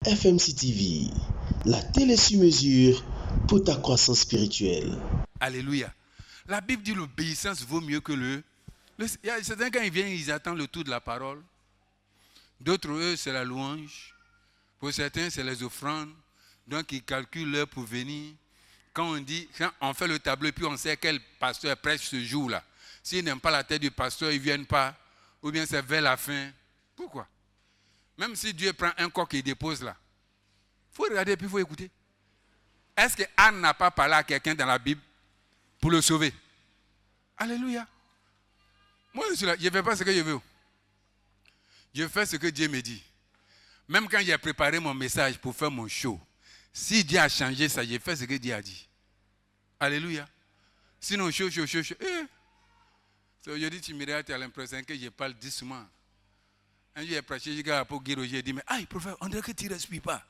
FMC TV, la télé sur mesure pour ta croissance spirituelle. Alléluia. La Bible dit l'obéissance vaut mieux que le il y a certains, quand ils viennent, ils attendent le tour de la parole. D'autres, eux, c'est la louange. Pour certains, c'est les offrandes. Donc, ils calculent l'heure pour venir. Quand on fait le tableau, puis on sait quel pasteur prêche ce jour-là. S'ils n'aiment pas la tête du pasteur, ils ne viennent pas. Ou bien c'est vers la fin. Pourquoi? Même si Dieu prend un coq et dépose là, il faut regarder puis il faut écouter. Est-ce que Anne n'a pas parlé à quelqu'un dans la Bible pour le sauver? Alléluia. Moi, je suis là, je ne fais pas ce que je veux. Je fais ce que Dieu me dit. Même quand j'ai préparé mon message pour faire mon show, si Dieu a changé ça, j'ai fait ce que Dieu a dit. Alléluia. Sinon, show. Aujourd'hui, tu me regardes, tu as l'impression que je parle doucement. Un jour, j'ai prêché, j'ai pour Guy Roger, j'ai dit, mais aïe, prophète, on dirait que tu ne respires pas.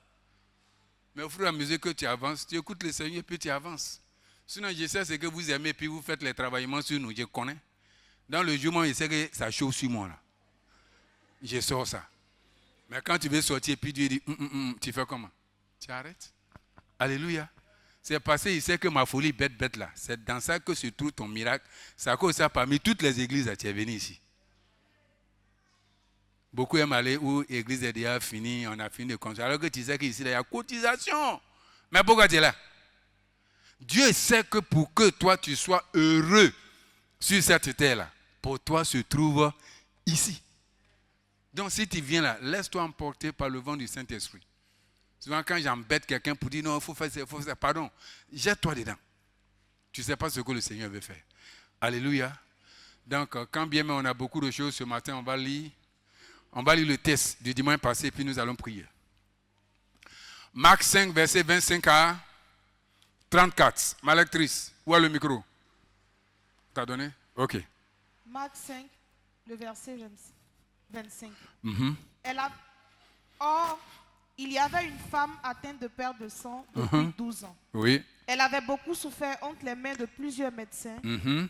Mais au fur et à mesure que tu avances, tu écoutes le Seigneur, puis tu avances. Sinon, je sais ce que vous aimez, puis vous faites les travaillements sur nous, je connais. Dans le jour, moi, je sais que ça chauffe sur moi, là. Je sors ça. Mais quand tu veux sortir, puis Dieu dit, tu fais comment? Tu arrêtes. Alléluia. C'est passé, il sait que ma folie bête là. C'est dans ça que se trouve ton miracle. C'est à cause de ça, parmi toutes les églises, tu es venu ici. Beaucoup aiment aller où l'église est déjà finie, on a fini de construire. Alors que tu sais qu'ici, il y a cotisation. Mais pourquoi tu es là? Dieu sait que pour que toi, tu sois heureux sur cette terre-là, pour toi se trouve ici. Donc si tu viens là, laisse-toi emporter par le vent du Saint-Esprit. Souvent quand j'embête quelqu'un pour dire non, il faut faire ça, pardon, jette-toi dedans. Tu ne sais pas ce que le Seigneur veut faire. Alléluia. Donc quand bien même on a beaucoup de choses, ce matin on va lire le texte du dimanche passé, puis nous allons prier. Marc 5, verset 25 à 34. Ma lectrice, où est le micro? T'as donné? Ok. Marc 5, le verset 25. Mm-hmm. Or, il y avait une femme atteinte de perte de sang depuis 12 ans. Oui. Elle avait beaucoup souffert entre les mains de plusieurs médecins.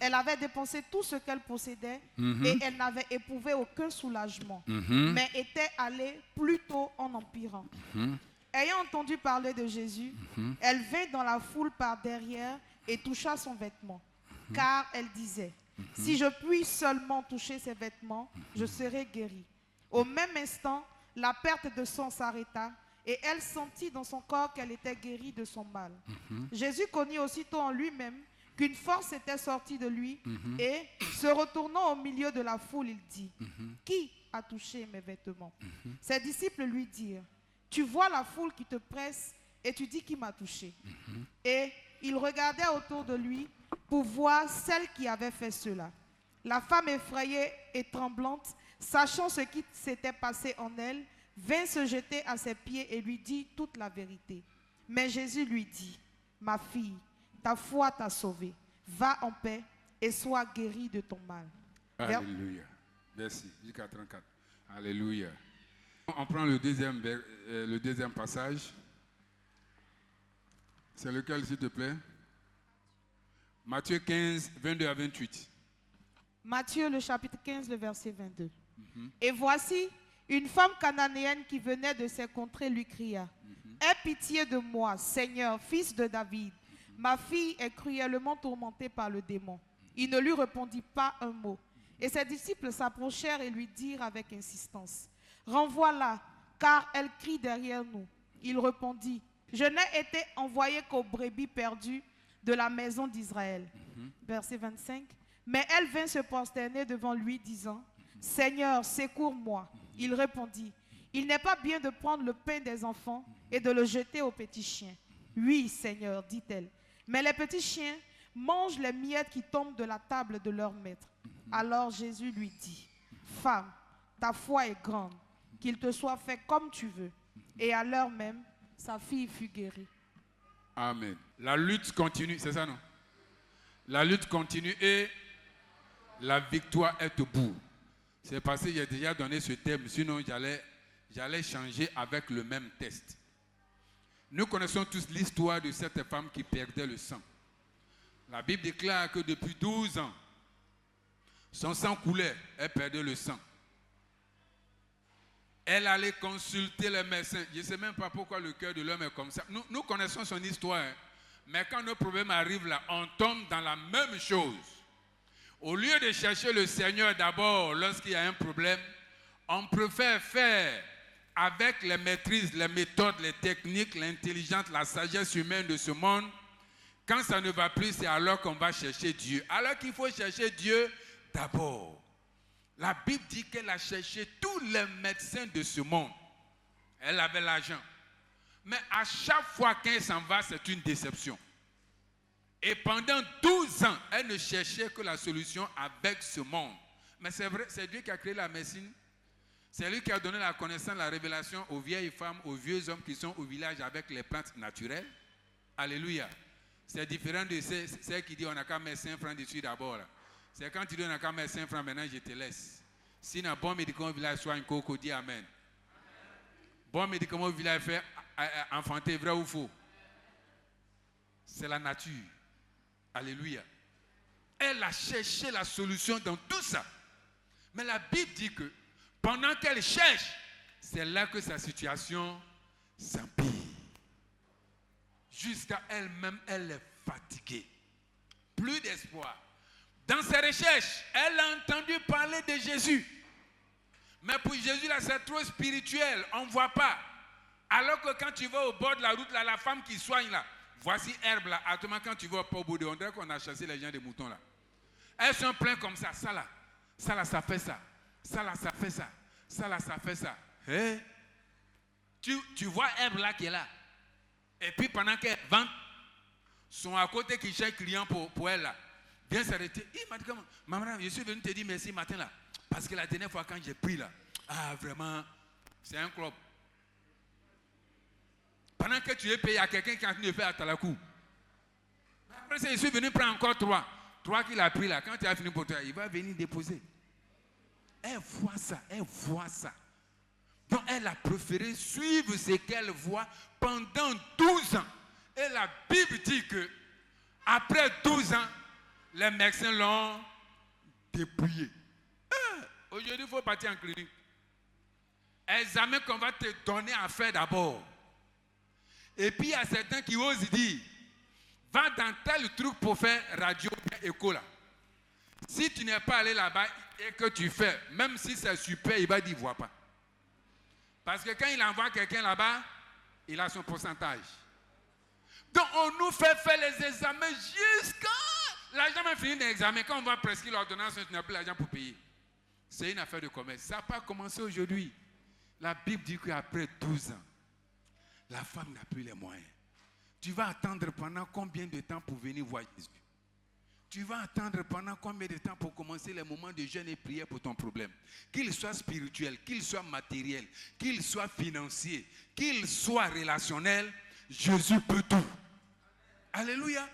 Elle avait dépensé tout ce qu'elle possédait et elle n'avait éprouvé aucun soulagement, mais était allée plutôt en empirant. Ayant entendu parler de Jésus, elle vint dans la foule par derrière et toucha son vêtement, car elle disait, si je puis seulement toucher ses vêtements, je serai guérie. Au même instant, la perte de sang s'arrêta et elle sentit dans son corps qu'elle était guérie de son mal. Jésus connut aussitôt en lui-même qu'une force était sortie de lui et, se retournant au milieu de la foule, il dit, qui a touché mes vêtements? Ses disciples lui dirent, tu vois la foule qui te presse et tu dis qui m'a touché. Et il regardait autour de lui pour voir celle qui avait fait cela. La femme effrayée et tremblante, sachant ce qui s'était passé en elle, vint se jeter à ses pieds et lui dit toute la vérité. Mais Jésus lui dit, ma fille, ta foi t'a sauvée. Va en paix et sois guérie de ton mal. Alléluia. Merci. Jusqu'à 34. Alléluia. On prend le deuxième passage. C'est lequel, s'il te plaît? Matthieu 15, 22 à 28. Matthieu, le chapitre 15, le verset 22. Et voici, une femme cananéenne qui venait de ces contrées lui cria, aie pitié de moi, Seigneur, fils de David. Ma fille est cruellement tourmentée par le démon. Il ne lui répondit pas un mot. Et ses disciples s'approchèrent et lui dirent avec insistance, renvoie-la, car elle crie derrière nous. Il répondit, je n'ai été envoyé qu'aux brebis perdues de la maison d'Israël. Verset 25. Mais elle vint se prosterner devant lui, disant, Seigneur, secours-moi. Il répondit, il n'est pas bien de prendre le pain des enfants et de le jeter aux petits chiens. Oui, Seigneur, dit-elle. Mais les petits chiens mangent les miettes qui tombent de la table de leur maître. Alors Jésus lui dit, femme, ta foi est grande, qu'il te soit fait comme tu veux. Et à l'heure même, sa fille fut guérie. Amen. La lutte continue, c'est ça, non? La lutte continue et la victoire est au bout. C'est parce que j'ai déjà donné ce thème, sinon j'allais changer avec le même test. Nous connaissons tous l'histoire de cette femme qui perdait le sang. La Bible déclare que depuis 12 ans, son sang coulait, elle perdait le sang. Elle allait consulter le médecin. Je ne sais même pas pourquoi le cœur de l'homme est comme ça. Nous connaissons son histoire. Hein. Mais quand nos problèmes arrivent là, on tombe dans la même chose. Au lieu de chercher le Seigneur d'abord lorsqu'il y a un problème, on préfère faire avec les maîtrises, les méthodes, les techniques, l'intelligence, la sagesse humaine de ce monde. Quand ça ne va plus, c'est alors qu'on va chercher Dieu. Alors qu'il faut chercher Dieu d'abord. La Bible dit qu'elle a cherché tous les médecins de ce monde. Elle avait l'argent. Mais à chaque fois qu'elle s'en va, c'est une déception. Et pendant 12 ans, elle ne cherchait que la solution avec ce monde. Mais c'est vrai, c'est Dieu qui a créé la médecine. C'est lui qui a donné la connaissance, la révélation aux vieilles femmes, aux vieux hommes qui sont au village avec les plantes naturelles. Alléluia. C'est différent de celle qui dit on n'a qu'à mettre 5 francs dessus d'abord. C'est quand tu dis on n'a qu'à mettre 5 francs, maintenant je te laisse. Si un bon médicament au village soit un coco, dis amen. Bon médicament au village fait enfanter, vrai ou faux? C'est la nature. Alléluia. Elle a cherché la solution dans tout ça. Mais la Bible dit que pendant qu'elle cherche, c'est là que sa situation s'empire. Jusqu'à elle-même, elle est fatiguée. Plus d'espoir. Dans ses recherches, elle a entendu parler de Jésus. Mais pour Jésus, là, c'est trop spirituel. On ne voit pas. Alors que quand tu vas au bord de la route, là, la femme qui soigne, là, voici herbe, là. Actuellement, quand tu vas au bout de on dirait qu'on a chassé les gens des moutons, là. Elles sont pleines comme ça. Ça, là, ça fait ça. Ça, là, ça fait ça. Ça, là, ça fait ça. Hey. Tu vois herbe, là, qui est là. Et puis, pendant qu'elle vend, sont à côté qui cherchent client pour elle, là. Viens s'arrêter. Il m'a dit comment? Maman, je suis venu te dire merci matin là. Parce que la dernière fois quand j'ai pris là, vraiment, c'est un club. Pendant que tu es payé à quelqu'un qui est en train de faire à Talakou. Après ça, je suis venu prendre encore 3. 3 qu'il a pris là. Quand tu as fini pour toi, il va venir déposer. Elle voit ça, elle voit ça. Donc elle a préféré suivre ce qu'elle voit pendant 12 ans. Et la Bible dit que après 12 ans, les médecins l'ont dépouillé. Aujourd'hui, il faut partir en clinique. Examen qu'on va te donner à faire d'abord. Et puis, il y a certains qui osent dire, va dans tel truc pour faire radio écho là. Si tu n'es pas allé là-bas et que tu fais, même si c'est super, il va dire, il ne voit pas. Parce que quand il envoie quelqu'un là-bas, il a son pourcentage. Donc, on nous fait faire les examens jusqu'à... L'argent m'a fini l'examen. Quand on va prescrire l'ordonnance, tu n'as plus l'argent pour payer. C'est une affaire de commerce. Ça n'a pas commencé aujourd'hui. La Bible dit qu'après 12 ans, la femme n'a plus les moyens. Tu vas attendre pendant combien de temps pour venir voir Jésus? Tu vas attendre pendant combien de temps pour commencer les moments de jeûne et prière pour ton problème? Qu'il soit spirituel, qu'il soit matériel, qu'il soit financier, qu'il soit relationnel, Jésus peut tout. Alléluia.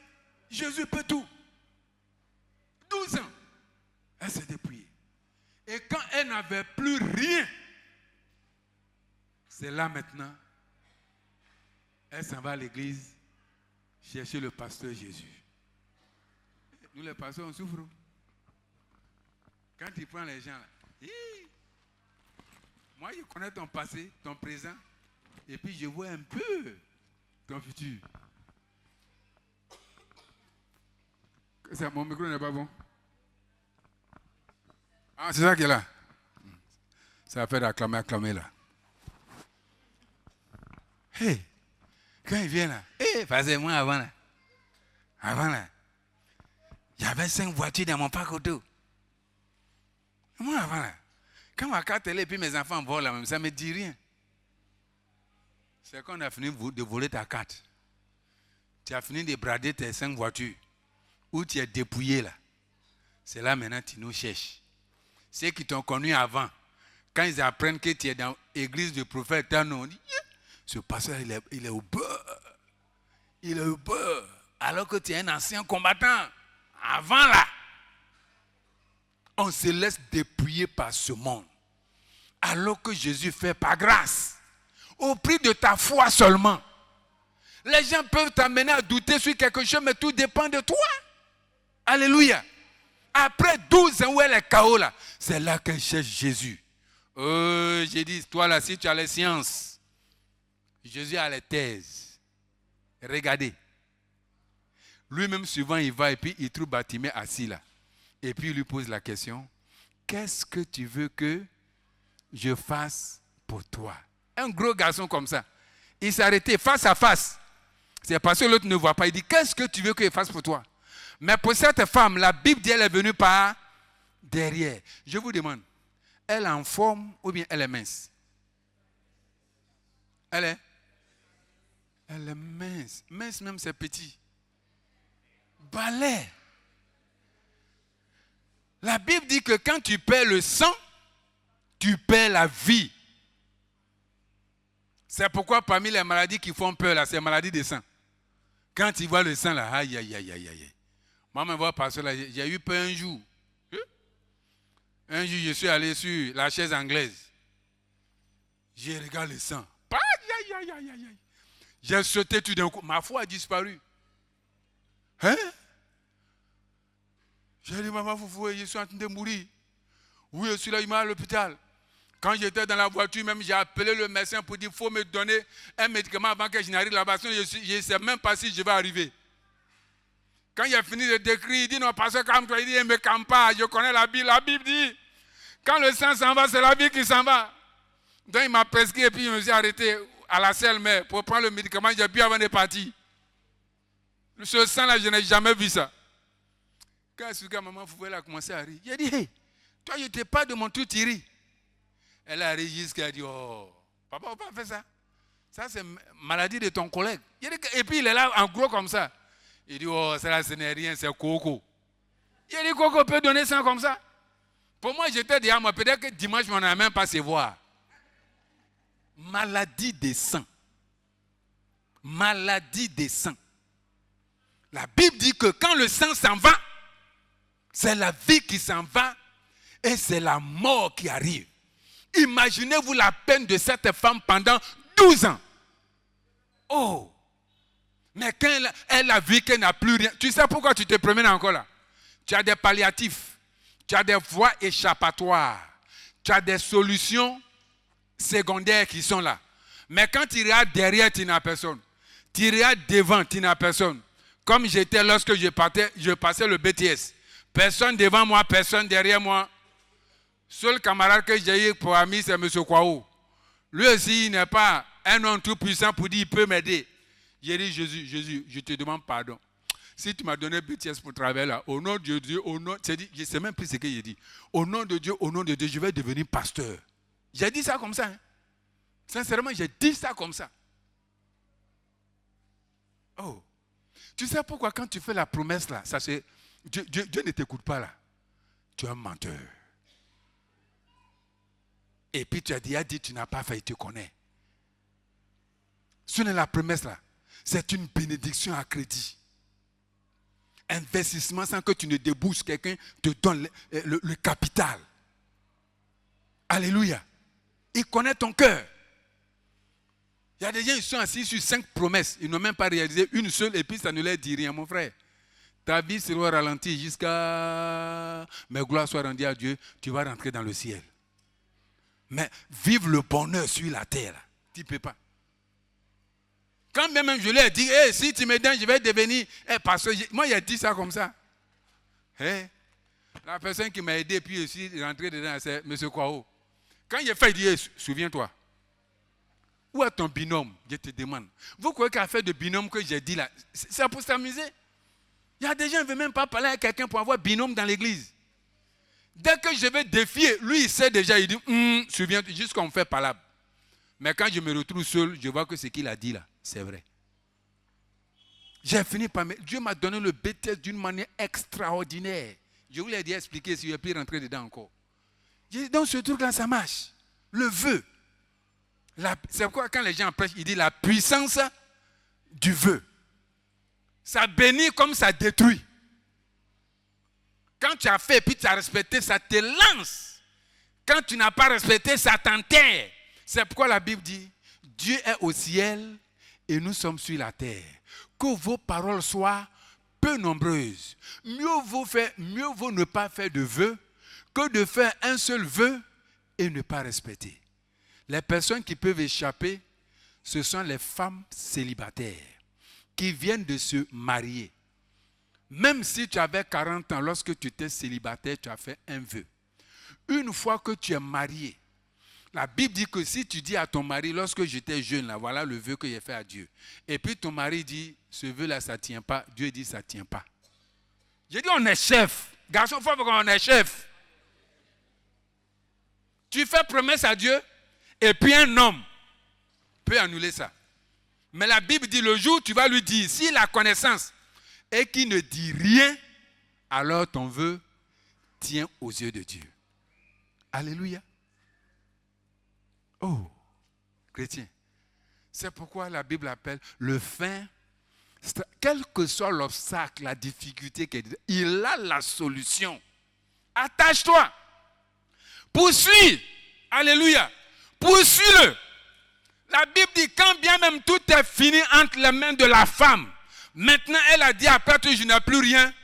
Jésus peut tout. 12 ans, elle s'est dépouillée. Et quand elle n'avait plus rien, c'est là maintenant, elle s'en va à l'église chercher le pasteur Jésus. Nous les pasteurs, on souffre. Quand il prend les gens là, moi je connais ton passé, ton présent, et puis je vois un peu ton futur. Mon micro n'est pas bon. Ah, c'est ça qui est là. Ça va faire acclamer là. Hey, quand il vient là, parce que moi avant là, il y avait 5 voitures dans mon parc auto. Moi avant là, quand ma carte est là et puis mes enfants volent là même, ça ne me dit rien. C'est quand on a fini de voler ta carte. Tu as fini de brader tes 5 voitures. Où tu es dépouillé là. C'est là maintenant que tu nous cherches. Ceux qui t'ont connu avant, quand ils apprennent que tu es dans l'église du prophète, on dit, ce pasteur il est au beurre. Il est au beurre. Alors que tu es un ancien combattant. Avant là, on se laisse dépouiller par ce monde. Alors que Jésus fait par grâce. Au prix de ta foi seulement. Les gens peuvent t'amener à douter sur quelque chose, mais tout dépend de toi. Alléluia. Après 12 ans où elle est KO là, c'est là qu'elle cherche Jésus. J'ai dit, toi là, si tu as les sciences, Jésus a les thèses. Regardez. Lui-même, souvent, il va et puis il trouve Bartimée assis là. Et puis il lui pose la question, qu'est-ce que tu veux que je fasse pour toi? Un gros garçon comme ça. Il s'est arrêté face à face. C'est parce que l'autre ne voit pas. Il dit, qu'est-ce que tu veux que je fasse pour toi? Mais pour cette femme, la Bible dit, elle est venue par derrière. Je vous demande, elle est en forme ou bien elle est mince? Elle est mince. Mince même, c'est petit. Balai. La Bible dit que quand tu perds le sang, tu perds la vie. C'est pourquoi parmi les maladies qui font peur, là, c'est les maladies de sang. Quand tu vois le sang, là, aïe, aïe, aïe, aïe, aïe. Moi, je vois passer là, j'ai eu peur un jour. Un jour, je suis allé sur la chaise anglaise. J'ai regardé le sang. Aïe, aïe, aïe, aïe, aïe. J'ai sauté tout d'un coup. Ma foi a disparu. Hein? J'ai dit, maman, je suis en train de mourir. Oui, je suis là, il m'a à l'hôpital. Quand j'étais dans la voiture, même, j'ai appelé le médecin pour dire qu'il faut me donner un médicament avant que je n'arrive là-bas. Je ne sais même pas si je vais arriver. Quand il a fini de décrire, il dit, non, parce que calme-toi, il dit, ne me calme pas, je connais la Bible. La Bible dit, quand le sang s'en va, c'est la vie qui s'en va. Donc il m'a prescrit et puis je me suis arrêté à la selle, mais pour prendre le médicament, j'ai pu avant de partir. Ce sang-là, je n'ai jamais vu ça. Quand ce gars, maman Foufoué a commencé à rire, j'ai dit, hey, toi, je n'étais pas de mon tout tiré. Elle a ri jusqu'à dire, oh, papa, on va pas faire ça. Ça, c'est maladie de ton collègue. Et puis, il est là en gros comme ça. Il dit, oh, ça là, ce n'est rien, c'est Coco. Il dit, Coco peut donner ça comme ça. Pour moi, j'étais déjà, moi, peut-être que dimanche, on n'a même pas se voir. Maladie des sangs. Maladie des sangs. La Bible dit que quand le sang s'en va, c'est la vie qui s'en va et c'est la mort qui arrive. Imaginez-vous la peine de cette femme pendant 12 ans. Oh! Mais quand elle a vu qu'elle n'a plus rien, tu sais pourquoi tu te promènes encore là? Tu as des palliatifs, tu as des voies échappatoires, tu as des solutions secondaires qui sont là. Mais quand tu regardes derrière, tu n'as personne. Tu regardes devant, tu n'as personne. Comme j'étais lorsque je passais le BTS. Personne devant moi, personne derrière moi. Seul camarade que j'ai eu pour ami, c'est M. Kwao. Lui aussi, il n'est pas un homme tout puissant pour dire il peut m'aider. J'ai dit, Jésus, je te demande pardon. Si tu m'as donné BTS pour travailler là, au nom de Dieu, je ne sais même plus ce que j'ai dit. Au nom de Dieu, je vais devenir pasteur. J'ai dit ça comme ça. Hein. Sincèrement, j'ai dit ça comme ça. Oh. Tu sais pourquoi quand tu fais la promesse là, Dieu ne t'écoute pas là. Tu es un menteur. Et puis tu as dit, tu n'as pas fait, il te connaît. Ce n'est la promesse là. C'est une bénédiction à crédit. Investissement sans que tu ne débourses, quelqu'un te donne le capital. Alléluia. Il connaît ton cœur. Il y a des gens qui sont assis sur 5 promesses. Ils n'ont même pas réalisé une seule et puis ça ne leur dit rien, mon frère. Ta vie sera ralentie jusqu'à... Mais gloire soit rendue à Dieu, tu vas rentrer dans le ciel. Mais vivre le bonheur sur la terre, tu ne peux pas. Quand même je lui ai dit, hey, si tu me donnes, je vais devenir... Hey, parce que moi, il a dit ça comme ça. Hey, la personne qui m'a aidé, puis je suis rentré dedans, c'est M. Kwao. Quand il a fait, il dit, hey, souviens-toi. Où est ton binôme? Je te demande. Vous croyez qu'à faire de binôme que j'ai dit là, c'est pour s'amuser? Il y a des gens qui ne veulent même pas parler à quelqu'un pour avoir binôme dans l'église. Dès que je vais défier, lui il sait déjà, il dit, souviens-toi, juste qu'on fait palabre. Mais quand je me retrouve seul, je vois que ce qu'il a dit là, c'est vrai. J'ai fini par... Dieu m'a donné le BTS d'une manière extraordinaire. Je vous l'ai dit expliquer si je n'ai plus rentré dedans encore. J'ai dit, dans ce truc-là, ça marche. Le vœu. C'est pourquoi quand les gens prêchent, ils disent la puissance du vœu. Ça bénit comme ça détruit. Quand tu as fait et puis tu as respecté, ça te lance. Quand tu n'as pas respecté, ça t'enterre. C'est pourquoi la Bible dit, Dieu est au ciel et nous sommes sur la terre. Que vos paroles soient peu nombreuses. Mieux vaut ne pas faire de vœu que de faire un seul vœu et ne pas respecter. Les personnes qui peuvent échapper, ce sont les femmes célibataires qui viennent de se marier. Même si tu avais 40 ans, lorsque tu étais célibataire, tu as fait un vœu. Une fois que tu es marié, la Bible dit que si tu dis à ton mari, lorsque j'étais jeune, là, voilà le vœu que j'ai fait à Dieu. Et puis ton mari dit, ce vœu-là, ça ne tient pas. Dieu dit, ça ne tient pas. J'ai dit, on est chef. Garçon, il faut qu'on est chef. Tu fais promesse à Dieu, et puis un homme peut annuler ça. Mais la Bible dit, le jour où tu vas lui dire, s'il a connaissance et qu'il ne dit rien, alors ton vœu tient aux yeux de Dieu. Alléluia. Oh, chrétien. C'est pourquoi la Bible appelle le fin, quel que soit l'obstacle, la difficulté, il a la solution. Attache-toi. Poursuis. Alléluia. Poursuis-le. La Bible dit, quand bien même tout est fini entre les mains de la femme, maintenant elle a dit, après tout, je n'ai plus rien.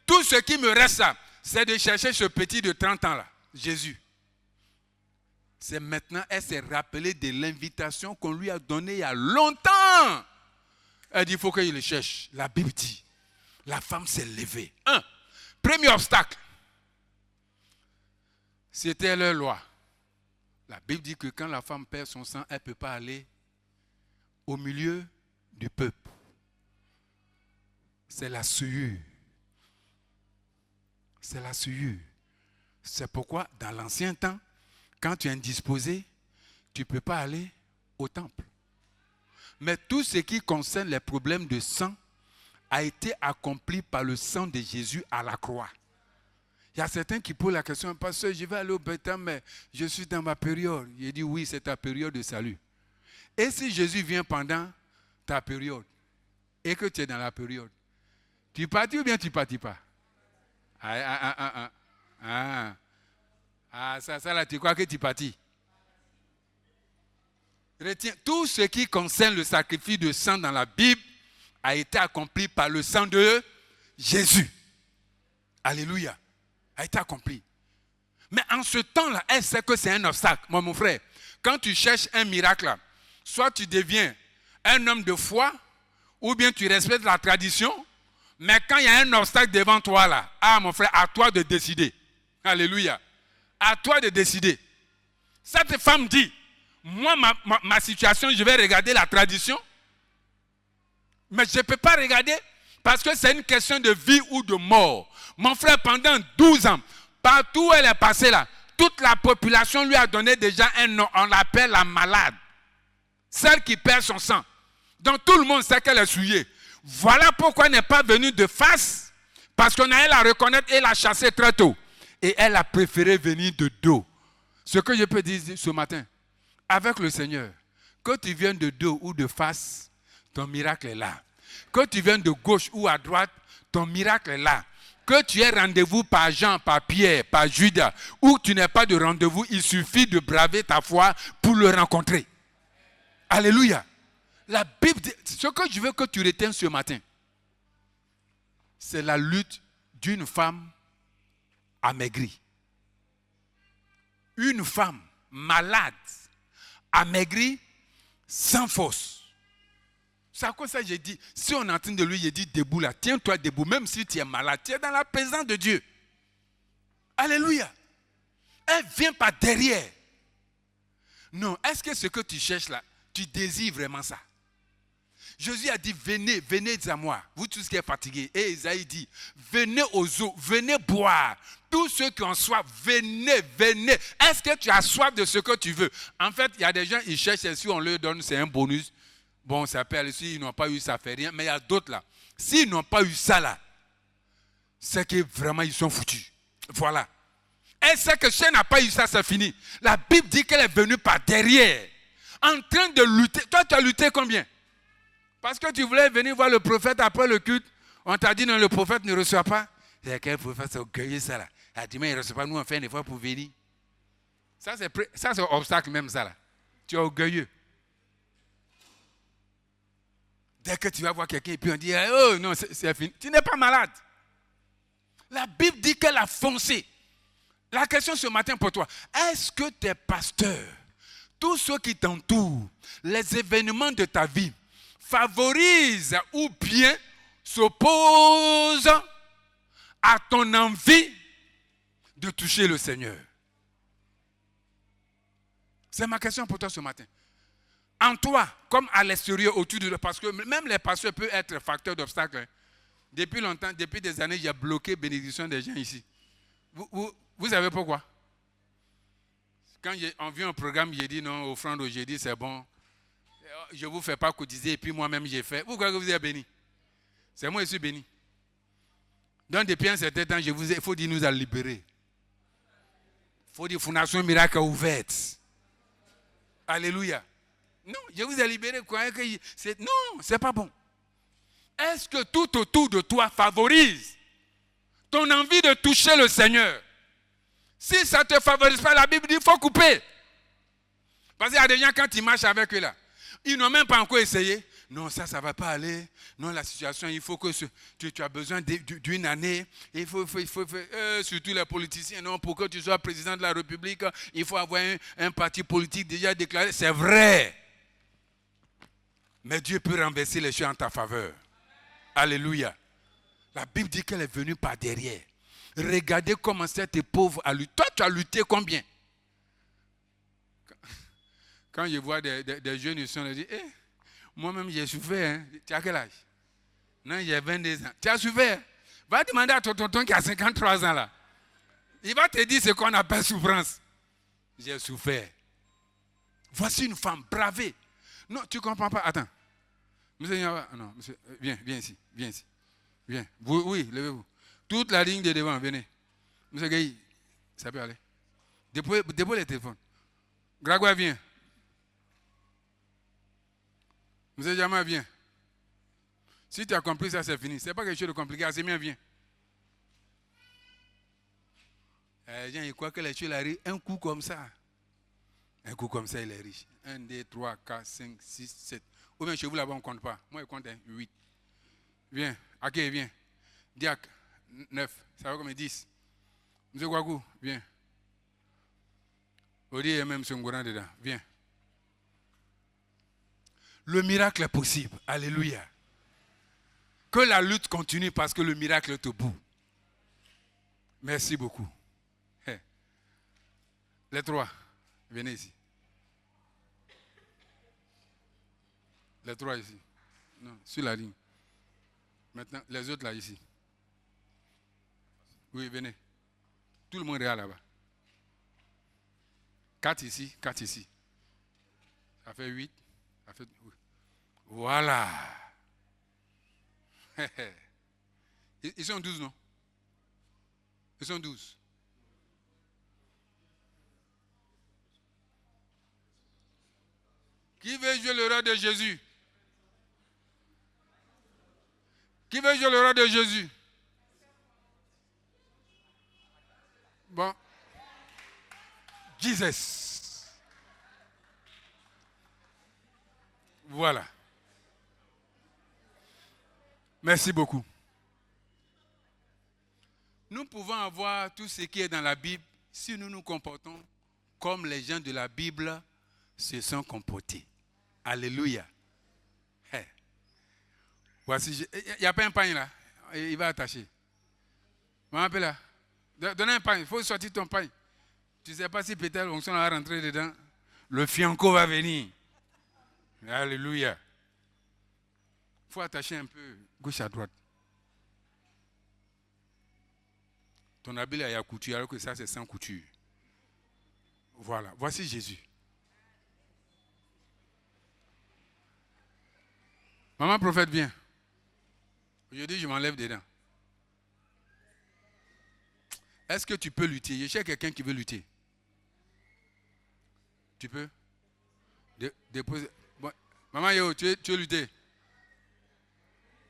Tout ce qui me reste, là, c'est de chercher ce petit de 30 ans là, Jésus. C'est maintenant, elle s'est rappelée de l'invitation qu'on lui a donnée il y a longtemps. Elle dit, il faut qu'il le cherche. La Bible dit, la femme s'est levée. Premier obstacle, c'était leur loi. La Bible dit que quand la femme perd son sang, elle ne peut pas aller au milieu du peuple. C'est la souillure. C'est la souillure. C'est pourquoi, dans l'ancien temps, quand tu es indisposé, tu ne peux pas aller au temple. Mais tout ce qui concerne les problèmes de sang a été accompli par le sang de Jésus à la croix. Il y a certains qui posent la question, pasteur, je vais aller au baptême, mais je suis dans ma période. Il dit, oui, c'est ta période de salut. Et si Jésus vient pendant ta période, et que tu es dans la période, tu partis ou bien tu ne partis pas? Ça là, tu crois que tu partis? Retiens, tout ce qui concerne le sacrifice de sang dans la Bible a été accompli par le sang de Jésus. Alléluia. A été accompli. Mais en ce temps-là, elle sait que c'est un obstacle. Moi, mon frère, quand tu cherches un miracle, là, soit tu deviens un homme de foi, ou bien tu respectes la tradition, mais quand il y a un obstacle devant toi, là, mon frère, à toi de décider. Alléluia. À toi de décider. Cette femme dit, moi, ma situation, je vais regarder la tradition, mais je ne peux pas regarder parce que c'est une question de vie ou de mort. Mon frère, pendant 12 ans, partout où elle est passée là, toute la population lui a donné déjà un nom. On l'appelle la malade. Celle qui perd son sang. Donc tout le monde sait qu'elle est souillée. Voilà pourquoi elle n'est pas venue de face. Parce qu'on allait la reconnaître et la chasser très tôt. Et elle a préféré venir de dos. Ce que je peux dire ce matin, avec le Seigneur, que tu viennes de dos ou de face, ton miracle est là. Que tu viennes de gauche ou à droite, ton miracle est là. Que tu aies rendez-vous par Jean, par Pierre, par Judas, ou tu n'aies pas de rendez-vous, il suffit de braver ta foi pour le rencontrer. Alléluia. La Bible dit, ce que je veux que tu retiennes ce matin, c'est la lutte d'une femme amaigrie. Une femme malade, amaigrie, sans force. C'est à quoi ça j'ai dit, si on est en train de lui, j'ai dit debout là, tiens-toi debout, même si tu es malade, tu es dans la présence de Dieu. Alléluia. Elle vient par derrière. Non, est-ce que ce que tu cherches là, tu désires vraiment ça? Jésus a dit, venez, venez à moi, vous tous qui êtes fatigués. Et Isaïe dit, venez aux eaux, venez boire. Tous ceux qui ont soif, venez, venez. Est-ce que tu as soif de ce que tu veux? En fait, il y a des gens, ils cherchent, et si on leur donne, c'est un bonus. Bon, ça peut aller, s'ils n'ont pas eu ça, fait rien. Mais il y a d'autres là. S'ils n'ont pas eu ça là, c'est que vraiment ils sont foutus. Voilà. Elle sait que si elle n'a pas eu ça, c'est fini. La Bible dit qu'elle est venue par derrière. En train de lutter. Toi, tu as lutté combien? Parce que tu voulais venir voir le prophète après le culte. On t'a dit non, le prophète ne reçoit pas. C'est quel prophète, c'est orgueilleux ça là. Elle a dit, mais il ne reçoit pas, nous on fait une fois pour venir. Ça c'est obstacle même ça là. Tu es orgueilleux. Dès que tu vas voir quelqu'un et puis on dit, oh non, c'est fini. Tu n'es pas malade. La Bible dit qu'elle a foncé. La question ce matin pour toi, est-ce que tes pasteurs, tous ceux qui t'entourent, les événements de ta vie, favorisent ou bien s'opposent à ton envie de toucher le Seigneur? C'est ma question pour toi ce matin. En toi, comme à l'extérieur, autour de toi, parce que même les pasteurs peuvent être facteurs d'obstacles. Hein. Depuis longtemps, depuis des années, j'ai bloqué la bénédiction des gens ici. Vous savez pourquoi? Quand on vient au programme, j'ai dit non, offrande, j'ai dit c'est bon. Je ne vous fais pas cotiser et puis moi-même j'ai fait. Vous croyez que vous êtes béni? C'est moi qui suis béni. Donc depuis un certain temps, il faut dire nous à libérer. Il faut dire fondation miracle ouverte. Alléluia. Non, je vous ai libéré. Non, ce n'est pas bon. Est-ce que tout autour de toi favorise ton envie de toucher le Seigneur? Si ça ne te favorise pas, la Bible dit qu'il faut couper. Parce qu'il y a des gens, quand ils marchent avec eux là, ils n'ont même pas encore essayé. Non, ça ne va pas aller. Non, la situation, il faut que tu as besoin d'une année. Il faut surtout les politiciens, non, pour que tu sois président de la République, il faut avoir un parti politique déjà déclaré. C'est vrai. Mais Dieu peut renverser les choses en ta faveur. Alléluia. La Bible dit qu'elle est venue par derrière. Regardez comment cette pauvre a lutté. Toi, tu as lutté combien? Quand je vois des jeunes, ils sont là, je dis, moi-même, j'ai souffert. Hein. Tu as quel âge? Non, j'ai 22 ans. Tu as souffert. Va demander à ton tonton qui a 53 ans là. Il va te dire ce qu'on appelle souffrance. J'ai souffert. Voici une femme bravée. Non, tu ne comprends pas. Attends. Monsieur, non, monsieur, viens ici. Viens. Oui, levez-vous. Toute la ligne de devant, venez. Monsieur Gaï, ça peut aller. Dépose les téléphones. Grégoire, viens. Monsieur Jamal, viens. Si tu as compris ça, c'est fini. Ce n'est pas quelque chose de compliqué. C'est bien, viens. Les gens, ils croient que les choses arrivent un coup comme ça. Un coup comme ça, il est riche. 1, 2, 3, 4, 5, 6, 7. Ou bien chez vous là-bas, on ne compte pas. Moi, je compte 8. Viens. Ok, viens. Diac, 9. Ça va comme 10. Monsieur Kouakou, viens. Odi et même Songouran dedans. Viens. Le miracle est possible. Alléluia. Que la lutte continue parce que le miracle est au bout. Merci beaucoup. Hey. Les 3, venez ici. Les 3 ici. Non, sur la ligne. Maintenant, les autres là, ici. Oui, venez. Tout le monde est là-bas. 4 ici, 4 ici. Ça fait 8. Ça fait... Voilà. Ils sont 12, non? Ils sont 12. Qui veut jouer le roi de Jésus? Qui veut jouer le roi de Jésus? Bon. Jesus. Voilà. Merci beaucoup. Nous pouvons avoir tout ce qui est dans la Bible si nous nous comportons comme les gens de la Bible se sont comportés. Alléluia. Hey. Voici, il n'y a pas un pain là. Il va attacher. Maman appelle là. Donnez un pain. Il faut sortir ton pain. Tu ne sais pas si peut-être on va rentrer dedans. Le fianco va venir. Alléluia. Il faut attacher un peu gauche à droite. Ton habit là, il y a couture, alors que ça, c'est sans couture. Voilà. Voici Jésus. Maman prophète, viens. Aujourd'hui, je m'enlève dedans. Est-ce que tu peux lutter? Je cherche quelqu'un qui veut lutter. Tu peux? Déposer. Bon. Maman Yo, tu veux lutter?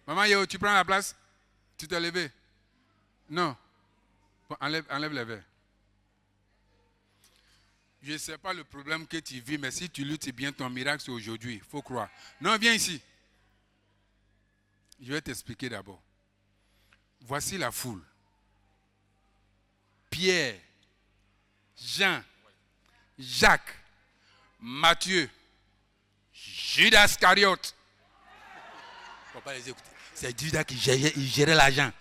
Maman Yo, tu prends la place? Tu t'es levé? Non. Bon, enlève les verres. Je ne sais pas le problème que tu vis, mais si tu luttes, c'est bien ton miracle, c'est aujourd'hui. Il faut croire. Non, viens ici. Je vais t'expliquer d'abord. Voici la foule. Pierre, Jean, Jacques, Matthieu, Judas Iscariote. Il ne faut pas les écouter. C'est Judas qui gérait l'argent.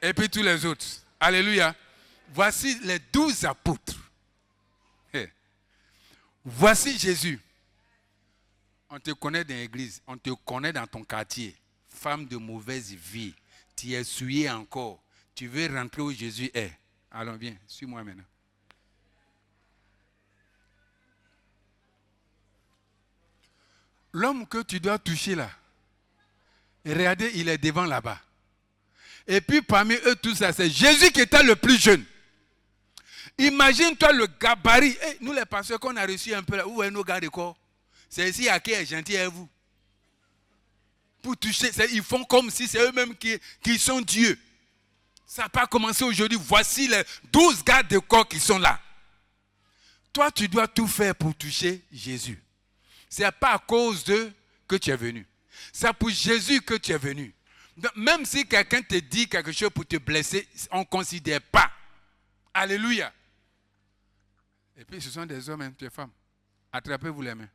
Et puis tous les autres. Alléluia. Voici les 12 apôtres. Voici Jésus. On te connaît dans l'église, on te connaît dans ton quartier. Femme de mauvaise vie, tu es souillée encore. Tu veux rentrer où Jésus est. Allons, viens, suis-moi maintenant. L'homme que tu dois toucher là, regardez, il est devant là-bas. Et puis parmi eux tous, c'est Jésus qui était le plus jeune. Imagine-toi le gabarit. Hey, nous les pasteurs qu'on a reçus un peu là, où est nos gars de corps? C'est ici à qui est gentil et vous. Pour toucher, ils font comme si c'est eux-mêmes qui sont Dieu. Ça n'a pas commencé aujourd'hui. Voici les 12 gars de corps qui sont là. Toi, tu dois tout faire pour toucher Jésus. Ce n'est pas à cause d'eux que tu es venu. C'est pour Jésus que tu es venu. Donc, même si quelqu'un te dit quelque chose pour te blesser, on ne considère pas. Alléluia. Et puis ce sont des hommes et des femmes. Attrapez-vous les mains.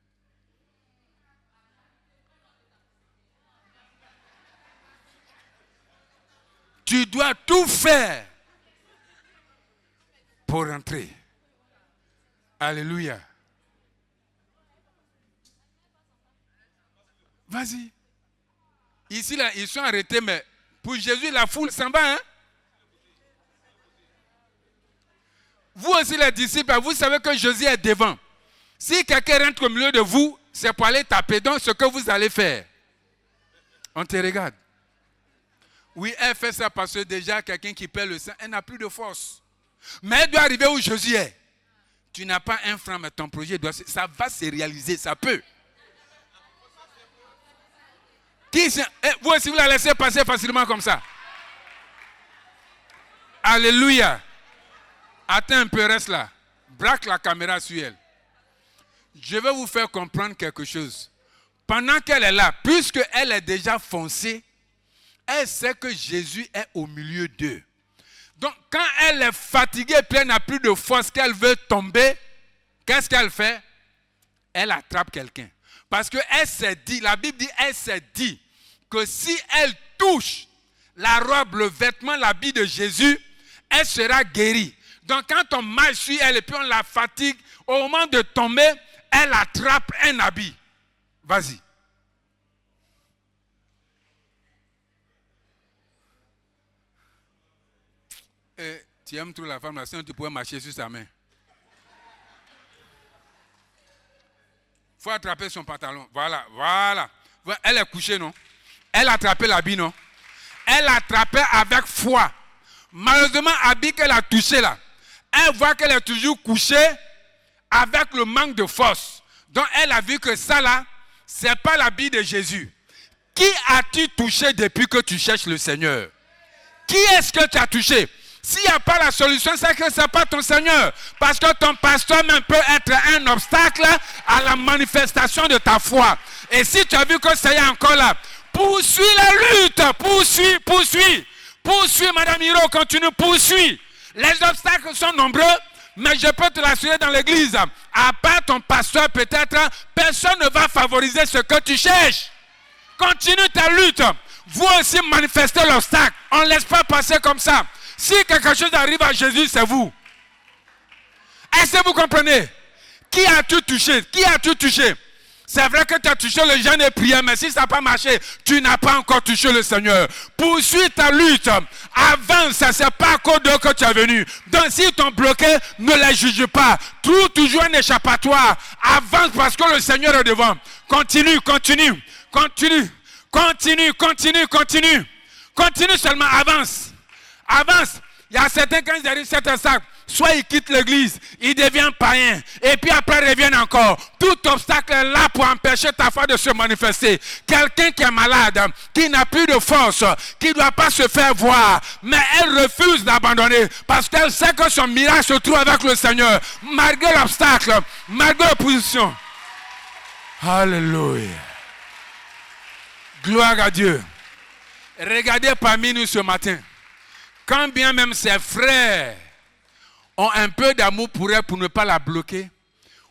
Tu dois tout faire pour rentrer. Alléluia. Vas-y. Ici, là, ils sont arrêtés, mais pour Jésus, la foule s'en va. Hein? Vous aussi, les disciples, vous savez que Jésus est devant. Si quelqu'un rentre au milieu de vous, c'est pour aller taper. Donc, ce que vous allez faire, on te regarde. Oui, elle fait ça parce que déjà, quelqu'un qui perd le sang, elle n'a plus de force. Mais elle doit arriver où Jésus est. Tu n'as pas un franc, mais ton projet, ça va se réaliser, ça peut. Vous aussi, vous la laissez passer facilement comme ça. Alléluia. Attends un peu, reste là. Braque la caméra sur elle. Je vais vous faire comprendre quelque chose. Pendant qu'elle est là, puisque elle est déjà foncée, elle sait que Jésus est au milieu d'eux. Donc, quand elle est fatiguée, puis elle n'a plus de force, qu'elle veut tomber, qu'est-ce qu'elle fait? Elle attrape quelqu'un. Parce qu'elle s'est dit, la Bible dit, elle s'est dit que si elle touche la robe, le vêtement, l'habit de Jésus, elle sera guérie. Donc, quand on marche sur elle et puis on la fatigue, au moment de tomber, elle attrape un habit. Vas-y. Tu aimes trop la femme là, sinon tu pourrais marcher sur sa main. Il faut attraper son pantalon. Voilà, voilà. Elle est couchée, non? Elle a attrapé l'habit, non? Elle a attrapé avec foi. Malheureusement, l'habit qu'elle a touché là, elle voit qu'elle est toujours couchée avec le manque de force. Donc elle a vu que ça là, ce n'est pas l'habit de Jésus. Qui as-tu touché depuis que tu cherches le Seigneur? Qui est-ce que tu as touché? S'il n'y a pas la solution, c'est que ce n'est pas ton Seigneur. Parce que ton pasteur même peut être un obstacle à la manifestation de ta foi. Et si tu as vu que ça y est encore là, poursuis la lutte. Poursuis, Madame Hiro, continue, poursuis. Les obstacles sont nombreux, mais je peux te l'assurer dans l'église. À part ton pasteur, peut-être, personne ne va favoriser ce que tu cherches. Continue ta lutte. Vous aussi manifestez l'obstacle. On ne laisse pas passer comme ça. Si quelque chose arrive à Jésus, c'est vous. Est-ce que vous comprenez? Qui as-tu touché? C'est vrai que tu as touché le jeûne et prière, mais si ça n'a pas marché, tu n'as pas encore touché le Seigneur. Poursuis ta lutte. Avance, ce n'est pas à cause d'eux que tu es venu. Donc s'ils t'ont bloqué, ne les juge pas. Trouve toujours un échappatoire. Avance parce que le Seigneur est devant. Continue seulement, avance. Il y a certains, quand ils arrivent à certains sacs, soit ils quittent l'église, ils deviennent païens, et puis après ils reviennent encore. Tout obstacle est là pour empêcher ta foi de se manifester. Quelqu'un qui est malade, qui n'a plus de force, qui ne doit pas se faire voir, mais elle refuse d'abandonner, parce qu'elle sait que son miracle se trouve avec le Seigneur, malgré l'obstacle, malgré l'opposition. Alléluia. Gloire à Dieu. Regardez parmi nous ce matin. Quand bien même ses frères ont un peu d'amour pour elle pour ne pas la bloquer.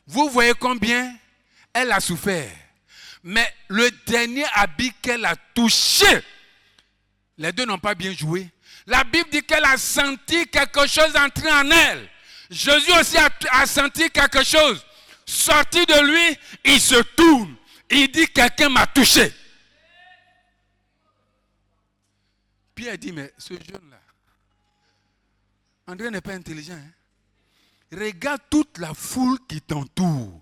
Vous voyez combien elle a souffert. Mais le dernier habit qu'elle a touché, les deux n'ont pas bien joué. La Bible dit qu'elle a senti quelque chose entrer en elle. Jésus aussi a senti quelque chose. Sorti de lui, il se tourne. Il dit, quelqu'un m'a touché. Pierre dit, mais ce jeune-là, André n'est pas intelligent. Hein? Regarde toute la foule qui t'entoure.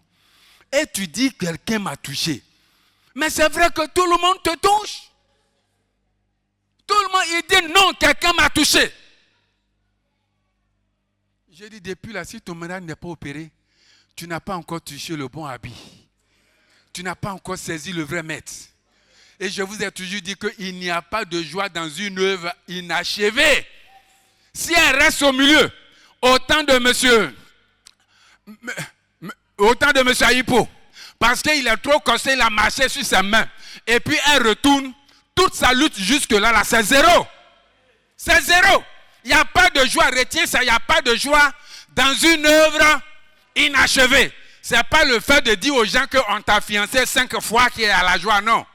Et tu dis, quelqu'un m'a touché. Mais c'est vrai que tout le monde te touche. Tout le monde, il dit, non, quelqu'un m'a touché. J'ai dit, depuis là, si ton malade n'est pas opéré, tu n'as pas encore touché le bon habit. Tu n'as pas encore saisi le vrai maître. Et je vous ai toujours dit qu'il n'y a pas de joie dans une œuvre inachevée. Si elle reste au milieu, autant de monsieur Aïpo, parce qu'il est trop corsé, il a marché sur ses mains. Et puis elle retourne, toute sa lutte jusque-là, là, c'est zéro. C'est zéro. Il n'y a pas de joie, retiens ça, il n'y a pas de joie dans une œuvre inachevée. Ce n'est pas le fait de dire aux gens qu'on t'a fiancé 5 fois qui est à la joie, non.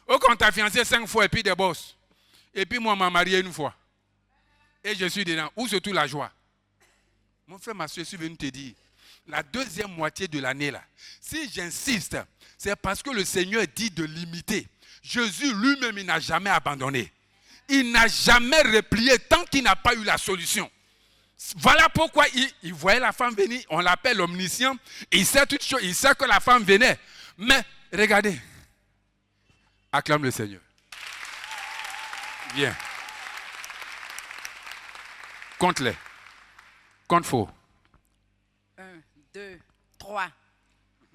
Ou qu'on t'a fiancé 5 fois et puis des bosses. Et puis moi, on m'a marié une fois. Et je suis dedans. Où se trouve la joie? Mon frère, ma soeur, je suis venu te dire, la deuxième moitié de l'année, là, si j'insiste, c'est parce que le Seigneur dit de limiter. Jésus lui-même, il n'a jamais abandonné. Il n'a jamais replié tant qu'il n'a pas eu la solution. Voilà pourquoi il voyait la femme venir, on l'appelle omniscient, il sait toutes choses, il sait que la femme venait. Mais regardez, acclame le Seigneur. Bien. Compte-les. Compte faux. 1, 2, 3,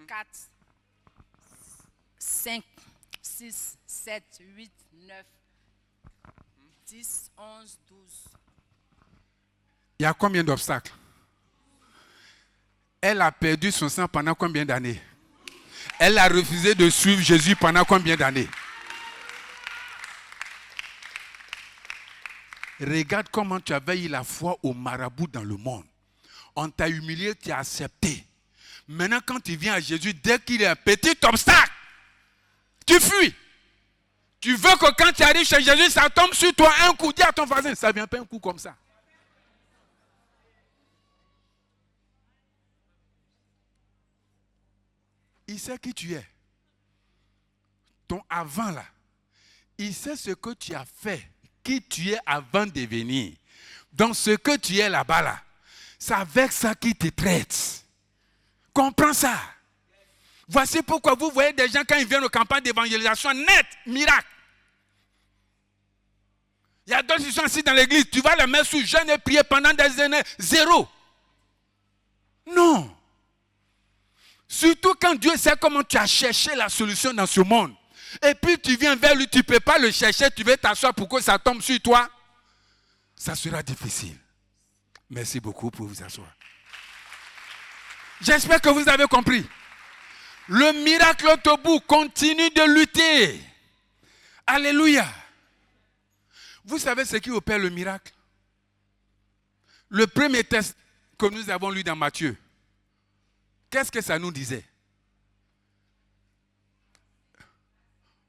4, 5, 6, 7, 8, 9, 10, 11, 12. Il y a combien d'obstacles? Elle a perdu son sang pendant combien d'années? Elle a refusé de suivre Jésus pendant combien d'années? Regarde comment tu avais eu la foi au marabout dans le monde. On t'a humilié, tu as accepté. Maintenant, quand tu viens à Jésus, dès qu'il y a un petit obstacle, tu fuis. Tu veux que quand tu arrives chez Jésus, ça tombe sur toi un coup. Dis à ton voisin, ça ne vient pas un coup comme ça. Il sait qui tu es. Ton avant là. Il sait ce que tu as fait. Qui tu es avant de venir. Donc ce que tu es là-bas là. C'est avec ça qu'il te traite. Comprends ça. Voici pourquoi vous voyez des gens quand ils viennent aux campagnes d'évangélisation net, miracle. Il y a d'autres qui sont assis dans l'église. Tu vas les mettre sous jeûne et prier pendant des années. Zéro. Non. Surtout quand Dieu sait comment tu as cherché la solution dans ce monde. Et puis tu viens vers lui, tu ne peux pas le chercher, tu veux t'asseoir pour que ça tombe sur toi. Ça sera difficile. Merci beaucoup pour vous asseoir. J'espère que vous avez compris. Le miracle au bout continue de lutter. Alléluia. Vous savez ce qui opère le miracle? Le premier test que nous avons lu dans Matthieu. Qu'est-ce que ça nous disait?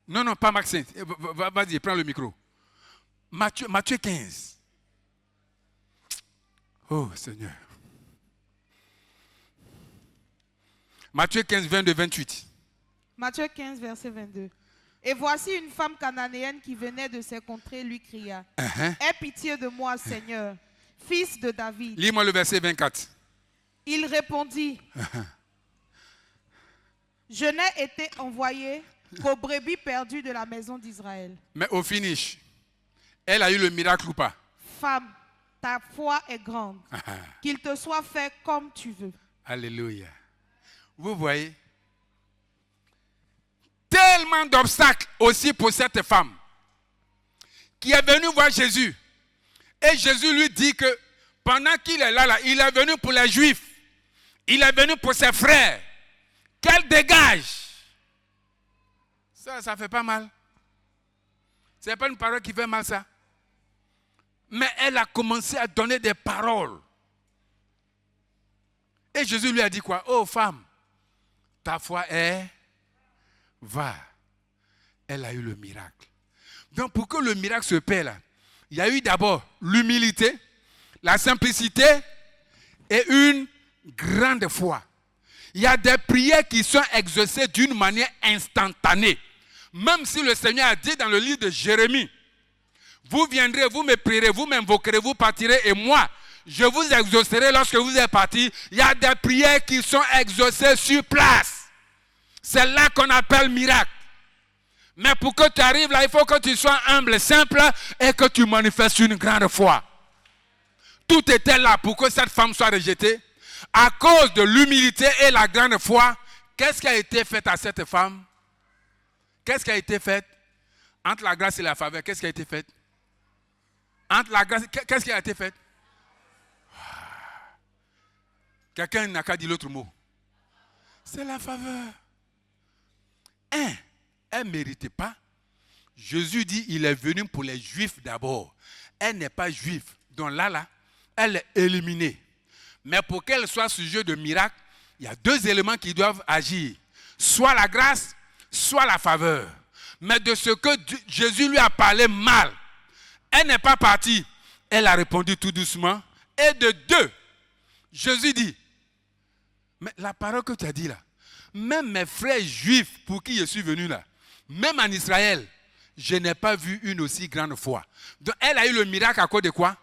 Non, pas Maxime. Vas-y, prends le micro. Matthieu 15. Oh, Seigneur. Matthieu 15, 22, 28. Matthieu 15, verset 22. Et voici une femme cananéenne qui venait de ces contrées lui cria. Aie pitié de moi, Seigneur, fils de David. Lis-moi le verset 24. Il répondit. Je n'ai été envoyé qu'aux brebis perdues de la maison d'Israël. Mais au finish, elle a eu le miracle ou pas? Femme, ta foi est grande. Qu'il te soit fait comme tu veux. Alléluia. Vous voyez? Tellement d'obstacles aussi pour cette femme qui est venue voir Jésus. Et Jésus lui dit que pendant qu'il est là, il est venu pour les Juifs. Il est venu pour ses frères. Qu'elle dégage. Ça fait pas mal. Ce n'est pas une parole qui fait mal, ça. Mais elle a commencé à donner des paroles. Et Jésus lui a dit quoi? Oh femme, ta foi va. Elle a eu le miracle. Donc pour que le miracle se paie là, il y a eu d'abord l'humilité, la simplicité et une grande foi. Il y a des prières qui sont exaucées d'une manière instantanée. Même si le Seigneur a dit dans le livre de Jérémie, vous viendrez, vous me prierez, vous m'invoquerez, vous partirez et moi, je vous exaucerai lorsque vous êtes partis. Il y a des prières qui sont exaucées sur place. C'est là qu'on appelle miracle. Mais pour que tu arrives là, il faut que tu sois humble, simple et que tu manifestes une grande foi. Tout était là pour que cette femme soit rejetée. À cause de l'humilité et la grande foi, qu'est-ce qui a été fait à cette femme? Qu'est-ce qui a été fait? Entre la grâce et la faveur, qu'est-ce qui a été fait? Entre la grâce, qu'est-ce qui a été fait? Quelqu'un n'a qu'à dire l'autre mot. C'est la faveur. Elle ne méritait pas. Jésus dit il est venu pour les Juifs d'abord. Elle n'est pas juive. Donc là, elle est éliminée. Mais pour qu'elle soit sujet de miracle, il y a deux éléments qui doivent agir. Soit la grâce, soit la faveur. Mais de ce que Jésus lui a parlé mal, elle n'est pas partie. Elle a répondu tout doucement. Et de deux, Jésus dit, mais la parole que tu as dit là, même mes frères juifs pour qui je suis venu là, même en Israël, je n'ai pas vu une aussi grande foi. Donc elle a eu le miracle à cause de quoi?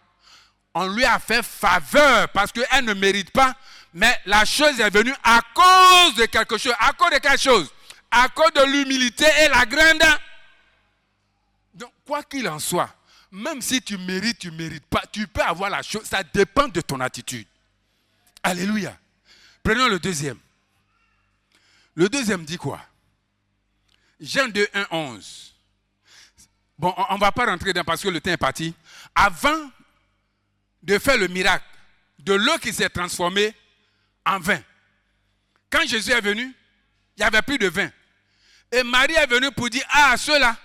On lui a fait faveur parce qu'elle ne mérite pas, mais la chose est venue à cause de quelque chose. À cause de quelque chose? À cause de l'humilité et la grande. Donc quoi qu'il en soit, même si tu mérites pas, tu peux avoir la chose, ça dépend de ton attitude. Alléluia. Prenons le deuxième. Le deuxième dit quoi? Jean 2, 1, 11. Bon, on ne va pas rentrer dedans parce que le temps est parti. Avant de faire le miracle, de l'eau qui s'est transformée en vin. Quand Jésus est venu, il n'y avait plus de vin. Et Marie est venue pour dire, ah, ceux-là,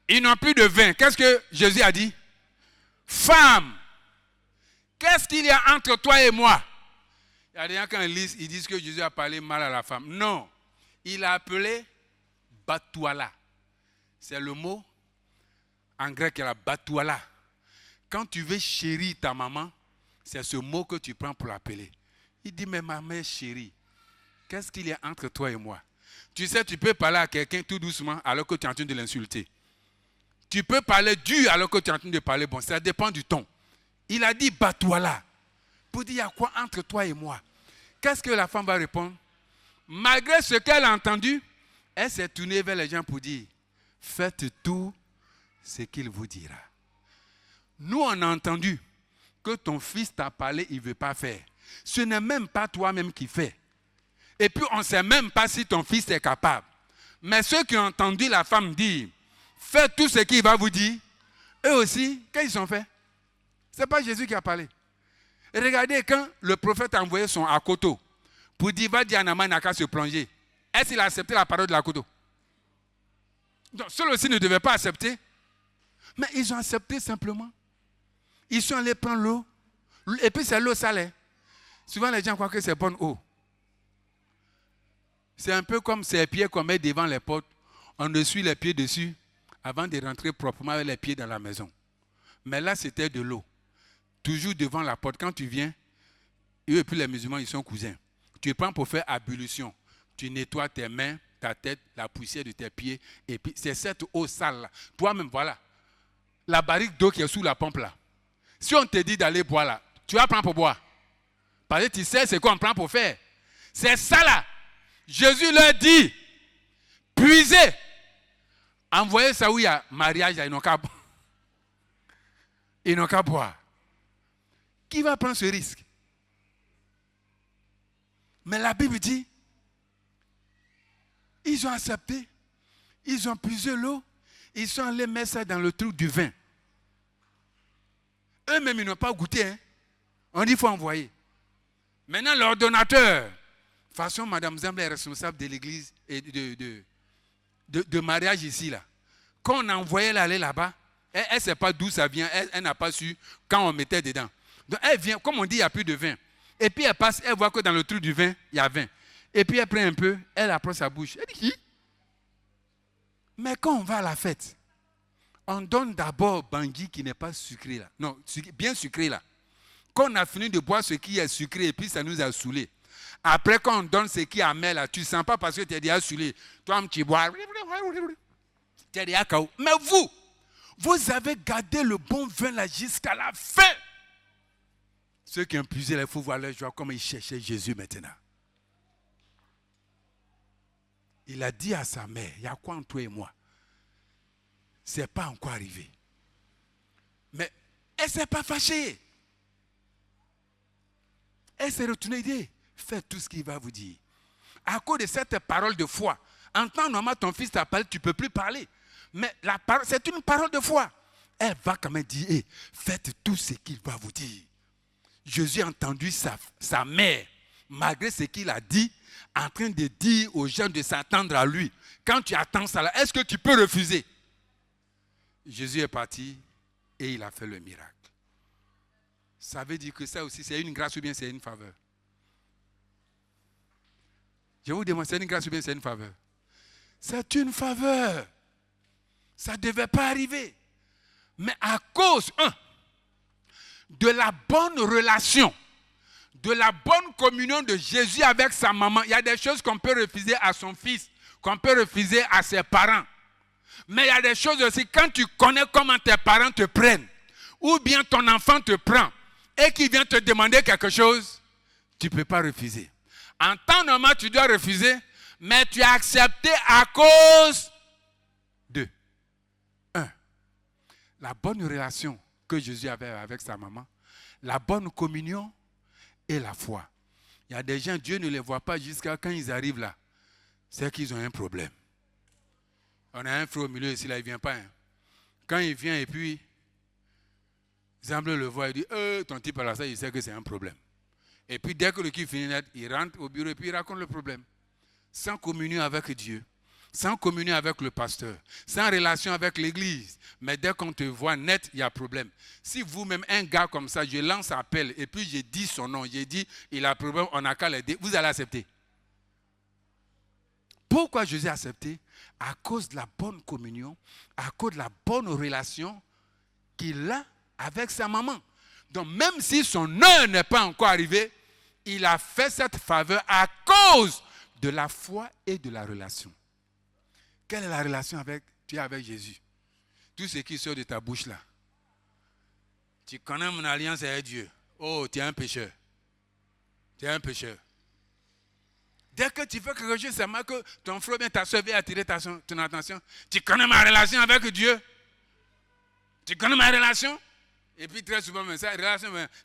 ils n'ont plus de vin. Qu'est-ce que Jésus a dit? Femme, qu'est-ce qu'il y a entre toi et moi? Il y a des gens quand ils lisent, ils disent que Jésus a parlé mal à la femme. Non, il a appelé Batouala. C'est le mot en grec, la Batouala. Quand tu veux chérir ta maman, c'est ce mot que tu prends pour l'appeler. Il dit, mais ma mère chérie, qu'est-ce qu'il y a entre toi et moi? Tu sais, tu peux parler à quelqu'un tout doucement alors que tu es en train de l'insulter. Tu peux parler dur alors que tu es en train de parler bon. Ça dépend du ton. Il a dit, Batouala. Pour dire, il y a quoi entre toi et moi? Qu'est-ce que la femme va répondre? Malgré ce qu'elle a entendu, elle s'est tournée vers les gens pour dire, faites tout ce qu'il vous dira. Nous, on a entendu que ton fils t'a parlé, il ne veut pas faire. Ce n'est même pas toi-même qui fais. Et puis, on ne sait même pas si ton fils est capable. Mais ceux qui ont entendu la femme dire, faites tout ce qu'il va vous dire, eux aussi, qu'est-ce qu'ils ont fait? Ce n'est pas Jésus qui a parlé. Et regardez, quand le prophète a envoyé son akoto pour dire, va dire à Naaman n'a qu'à se plonger, est-ce qu'il a accepté la parole de l'akoto? Donc, ceux-là aussi ne devaient pas accepter. Mais ils ont accepté simplement. Ils sont allés prendre l'eau. Et puis c'est l'eau salée. Souvent les gens croient que c'est bonne eau. C'est un peu comme ces pieds qu'on met devant les portes. On essuie les pieds dessus avant de rentrer proprement avec les pieds dans la maison. Mais là, c'était de l'eau. Toujours devant la porte. Quand tu viens, eux et puis les musulmans, ils sont cousins. Tu prends pour faire ablution. Tu nettoies tes mains, ta tête, la poussière de tes pieds. Et puis, c'est cette eau sale-là. Toi-même, voilà. La barrique d'eau qui est sous la pompe là. Si on te dit d'aller boire là, tu vas prendre pour boire. Parce que tu sais ce qu'on prend pour faire. C'est ça là. Jésus leur dit, puisez. Envoyez ça où il y a mariage, ils n'ont qu'à boire. Ils n'ont qu'à boire. Qui va prendre ce risque? Mais la Bible dit, ils ont accepté, ils ont puisé l'eau, ils sont allés mettre ça dans le trou du vin. Eux-mêmes, ils n'ont pas goûté. Hein? On dit qu'il faut envoyer. Maintenant, l'ordonnateur, de toute façon, Mme Zemble est responsable de l'église et de mariage ici. Là. Quand on a envoyé elle aller là-bas, elle ne sait pas d'où ça vient, elle n'a pas su quand on mettait dedans. Donc elle vient, comme on dit, il n'y a plus de vin. Et puis elle passe, elle voit que dans le trou du vin, il y a 20. Et puis elle prend un peu, elle approche sa bouche. Elle dit, mais quand on va à la fête, on donne d'abord Bangui qui n'est pas sucré là. Non, bien sucré là. Quand on a fini de boire ce qui est sucré et puis ça nous a saoulés. Après, quand on donne ce qui est amer là, tu ne sens pas parce que tu es déjà saoulé. Toi, tu bois. Tu es déjà KO. Mais vous avez gardé le bon vin là jusqu'à la fin. Ceux qui ont puisé, il faut voir leur joie, comme ils cherchaient Jésus maintenant. Il a dit à sa mère, il y a quoi entre toi et moi? Ce n'est pas encore arrivé. Mais elle ne s'est pas fâchée. Elle s'est retournée et dit, faites tout ce qu'il va vous dire. À cause de cette parole de foi, en temps normal, ton fils t'appelle, tu ne peux plus parler. Mais la parole, c'est une parole de foi. Elle va quand même dire, hey, faites tout ce qu'il va vous dire. Jésus a entendu sa mère, malgré ce qu'il a dit, en train de dire aux gens de s'attendre à lui. Quand tu attends ça, est-ce que tu peux refuser? Jésus est parti et il a fait le miracle. Ça veut dire que ça aussi, c'est une grâce ou bien c'est une faveur? Je vous demande, c'est une grâce ou bien c'est une faveur? C'est une faveur. Ça ne devait pas arriver. Mais à cause, de la bonne relation, de la bonne communion de Jésus avec sa maman, il y a des choses qu'on peut refuser à son fils, qu'on peut refuser à ses parents. Mais il y a des choses aussi, quand tu connais comment tes parents te prennent, ou bien ton enfant te prend, et qu'il vient te demander quelque chose, tu ne peux pas refuser. En temps normal, tu dois refuser, mais tu as accepté à cause de 1. La bonne relation que Jésus avait avec sa maman, la bonne communion et la foi. Il y a des gens, Dieu ne les voit pas jusqu'à quand ils arrivent là. C'est qu'ils ont un problème. On a un frère au milieu ici, là, il ne vient pas. Hein. Quand il vient et puis, Zamble le voit, il dit, ton type à la salle, il sait que c'est un problème. Et puis dès que le qui finit net, il rentre au bureau et puis il raconte le problème. Sans communion avec Dieu, sans communion avec le pasteur, sans relation avec l'église. Mais dès qu'on te voit net, il y a problème. Si vous-même, un gars comme ça, je lance appel et puis je dis son nom, j'ai dit, il a problème, on n'a qu'à l'aider, vous allez accepter. Pourquoi Jésus a accepté? À cause de la bonne communion, à cause de la bonne relation qu'il a avec sa maman. Donc même si son heure n'est pas encore arrivée, il a fait cette faveur à cause de la foi et de la relation. Quelle est la relation avec tu as avec Jésus? Tout ce qui sort de ta bouche là. Tu connais mon alliance avec Dieu. Oh, tu es un pécheur. Tu es un pécheur. Dès que tu fais quelque chose, c'est mal que ton frère vient ta soeur vient attirer ton attention. Tu connais ma relation avec Dieu? Tu connais ma relation? Et puis très souvent,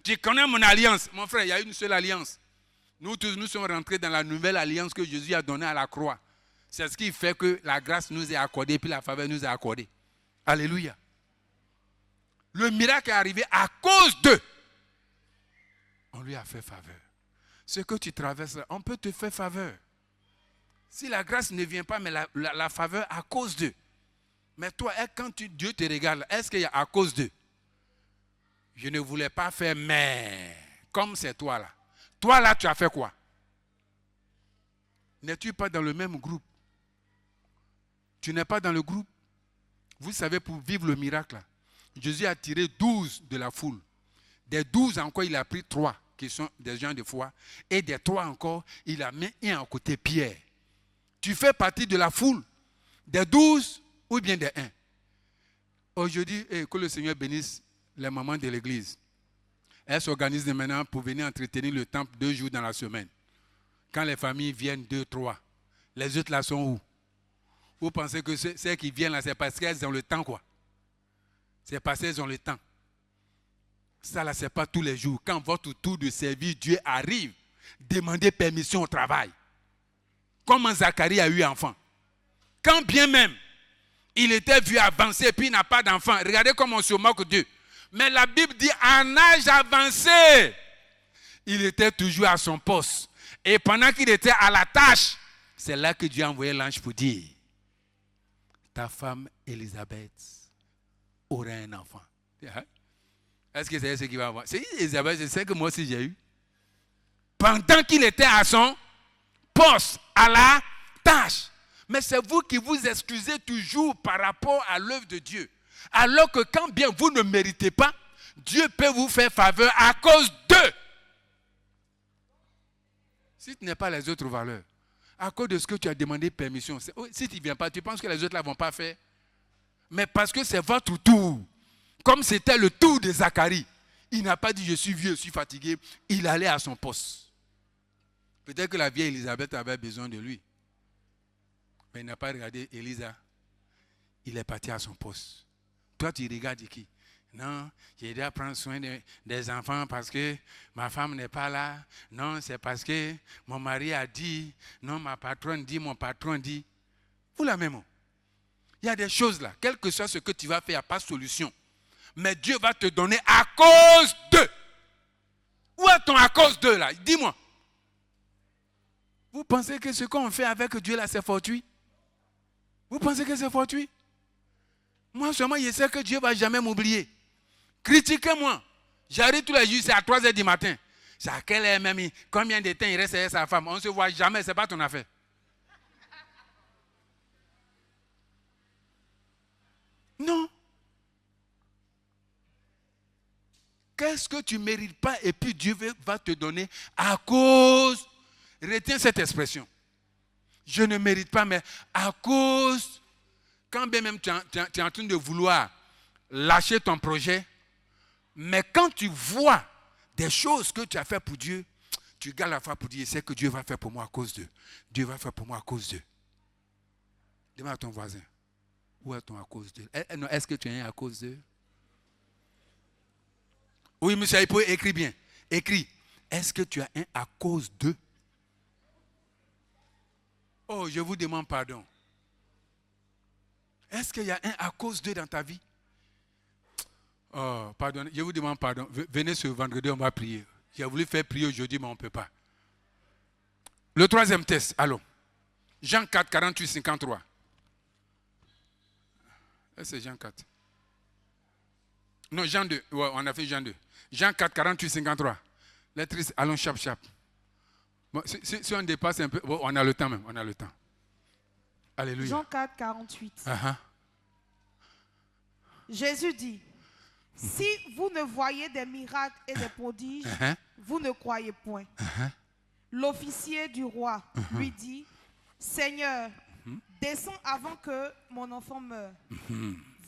tu connais mon alliance. Mon frère, il y a une seule alliance. Nous tous, nous sommes rentrés dans la nouvelle alliance que Jésus a donnée à la croix. C'est ce qui fait que la grâce nous est accordée et puis la faveur nous est accordée. Alléluia. Le miracle est arrivé à cause d'eux. On lui a fait faveur. Ce que tu traverses, on peut te faire faveur. Si la grâce ne vient pas, mais la faveur à cause d'eux. Mais toi, quand Dieu te regarde, est-ce qu'il y a à cause d'eux? Je ne voulais pas faire, mais comme c'est toi là. Toi là, tu as fait quoi? N'es-tu pas dans le même groupe? Tu n'es pas dans le groupe? Vous savez, pour vivre le miracle, là, Jésus a tiré 12 de la foule. Des 12 encore, il a pris 3 qui sont des gens de foi. Et des 3 encore, il a mis un à côté Pierre. Tu fais partie de la foule, des 12 ou bien des 1. Aujourd'hui, que le Seigneur bénisse les mamans de l'église. Elles s'organisent maintenant pour venir entretenir le temple 2 jours dans la semaine. Quand les familles viennent 2, 3, les autres là sont où? Vous pensez que celles qui viennent là, c'est parce qu'elles ont le temps quoi? C'est parce qu'elles ont le temps. Ça là, c'est pas tous les jours. Quand votre tour de service, Dieu arrive, demandez permission au travail. Comment Zacharie a eu enfant. Quand bien même, il était vu avancer et puis il n'a pas d'enfant. Regardez comment on se moque d'eux. Mais la Bible dit, en âge avancé, il était toujours à son poste. Et pendant qu'il était à la tâche, c'est là que Dieu a envoyé l'ange pour dire, ta femme Élisabeth aura un enfant. Est-ce que c'est ce qu'il va avoir? C'est Élisabeth, c'est ce que moi aussi j'ai eu. pendant qu'il était à son poste, à la tâche. Mais c'est vous qui vous excusez toujours par rapport à l'œuvre de Dieu. Alors que quand bien vous ne méritez pas, Dieu peut vous faire faveur à cause d'eux. Si tu n'as pas les autres valeurs, à cause de ce que tu as demandé permission, si tu ne viens pas, tu penses que les autres ne vont pas faire. Mais parce que c'est votre tour. Comme c'était le tour de Zacharie, il n'a pas dit je suis vieux, je suis fatigué. Il allait à son poste. Peut-être que la vieille Élisabeth avait besoin de lui. Mais il n'a pas regardé Élisa. Il est parti à son poste. Toi, tu regardes qui? Non, j'ai dû prendre soin des enfants parce que ma femme n'est pas là. Non, c'est parce que mon mari a dit. Non, ma patronne dit, mon patron dit. Vous la même. Il y a des choses là. Quel que soit ce que tu vas faire, il n'y a pas de solution. Mais Dieu va te donner à cause d'eux. Où est ton à cause d'eux là? Dis-moi. Vous pensez que ce qu'on fait avec Dieu là, c'est fortuit? Vous pensez que c'est fortuit? Moi seulement, je sais que Dieu ne va jamais m'oublier. Critiquez-moi. J'arrive tous les jours, c'est à 3h du matin. C'est à quelle heure même? Combien de temps il reste avec sa femme? On ne se voit jamais, ce n'est pas ton affaire. Non. Qu'est-ce que tu ne mérites pas et puis Dieu va te donner à cause. Retiens cette expression. Je ne mérite pas, mais à cause. Quand bien même tu es en train de vouloir lâcher ton projet, mais quand tu vois des choses que tu as fait pour Dieu, tu gardes la foi pour dire, c'est que Dieu va faire pour moi à cause d'eux. Dieu va faire pour moi à cause d'eux. Demande à ton voisin, où est ton à cause d'eux? Est-ce que tu es un à cause d'eux? Oui, monsieur, il peut écrire bien. Écris, est-ce que tu as un à cause d'eux? Oh, je vous demande pardon. Est-ce qu'il y a un à cause d'eux dans ta vie? Oh, pardon, je vous demande pardon. Venez ce vendredi, on va prier. J'ai voulu faire prier aujourd'hui, mais on ne peut pas. Le troisième test, allons. Jean 4, 48, 53. C'est Jean 4. Non, Jean 2. Ouais, on a fait Jean 2. Jean 4, 48, 53. Les tristes, allons, chap. Bon, si on dépasse un peu, bon, on a le temps même, on a le temps. Alléluia. Jean 4, 48. Uh-huh. Jésus dit, si vous ne voyez des miracles et des prodiges, vous ne croyez point. L'officier du roi lui dit, Seigneur, descends avant que mon enfant meure.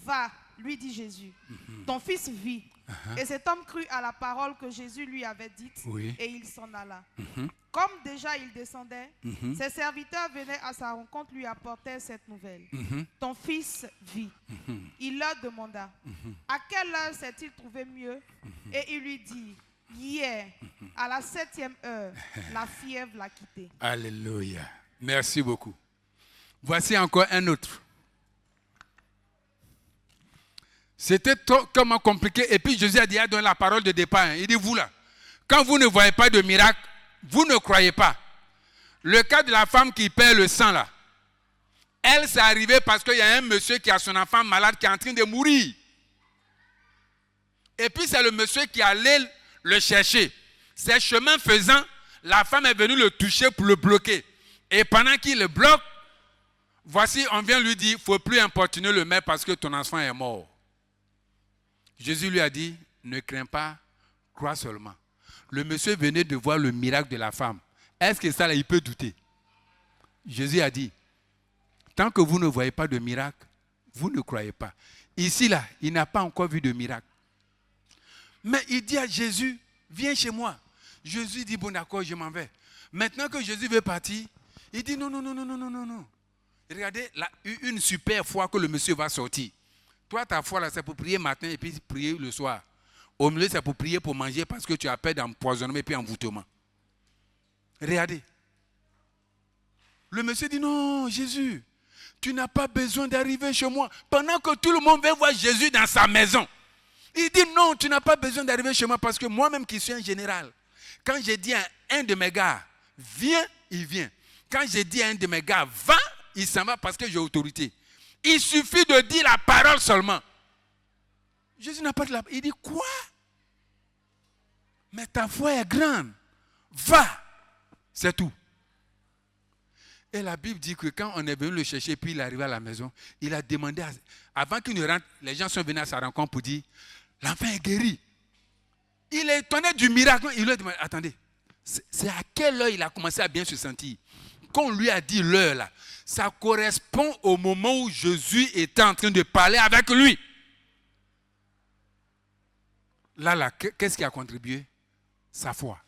Va, lui dit Jésus, ton fils vit. Et cet homme crut à la parole que Jésus lui avait dite, et il s'en alla. Comme déjà il descendait, ses serviteurs venaient à sa rencontre, lui apportaient cette nouvelle. Ton fils vit. Il leur demanda, à quelle heure s'est-il trouvé mieux? Et il lui dit, hier, à la 7e heure, la fièvre l'a quitté. Alléluia. Merci beaucoup. Voici encore un autre. C'était tellement compliqué. Et puis Jésus a dit, il a donné la parole de départ. Il dit, vous là, quand vous ne voyez pas de miracle, vous ne croyez pas. Le cas de la femme qui perd le sang là, elle s'est arrivée parce qu'il y a un monsieur qui a son enfant malade qui est en train de mourir. Et puis c'est le monsieur qui allait le chercher. Ces chemins faisant, la femme est venue le toucher pour le bloquer. Et pendant qu'il le bloque, voici, on vient lui dire, il ne faut plus importuner le maire parce que ton enfant est mort. Jésus lui a dit, ne crains pas, crois seulement. Le monsieur venait de voir le miracle de la femme. Est-ce que ça, là, il peut douter? Jésus a dit, tant que vous ne voyez pas de miracle, vous ne croyez pas. Ici, là, il n'a pas encore vu de miracle. Mais il dit à Jésus, viens chez moi. Jésus dit, bon d'accord, je m'en vais. Maintenant que Jésus veut partir, il dit, non. Regardez, là, une super foi que le monsieur va sortir. Toi, ta foi, là, c'est pour prier matin et puis prier le soir. Au milieu, c'est pour prier, pour manger parce que tu as peur d'empoisonnement et puis envoûtement. Regardez. Le monsieur dit, non, Jésus, tu n'as pas besoin d'arriver chez moi. Pendant que tout le monde veut voir Jésus dans sa maison. Il dit, non, tu n'as pas besoin d'arriver chez moi parce que moi-même qui suis un général, quand j'ai dit à un de mes gars, viens, il vient. Quand j'ai dit à un de mes gars, va, il s'en va parce que j'ai autorité. Il suffit de dire la parole seulement. Jésus n'a pas de la... Il dit, quoi? Mais ta foi est grande. Va. C'est tout. Et la Bible dit que quand on est venu le chercher, puis il est arrivé à la maison, il a demandé, avant qu'il ne rentre, les gens sont venus à sa rencontre pour dire, l'enfant est guéri. Il est étonné du miracle. Il lui a demandé, attendez, c'est à quelle heure il a commencé à bien se sentir? Quand on lui a dit l'heure là, ça correspond au moment où Jésus était en train de parler avec lui. Là, qu'est-ce qui a contribué? Sa foi.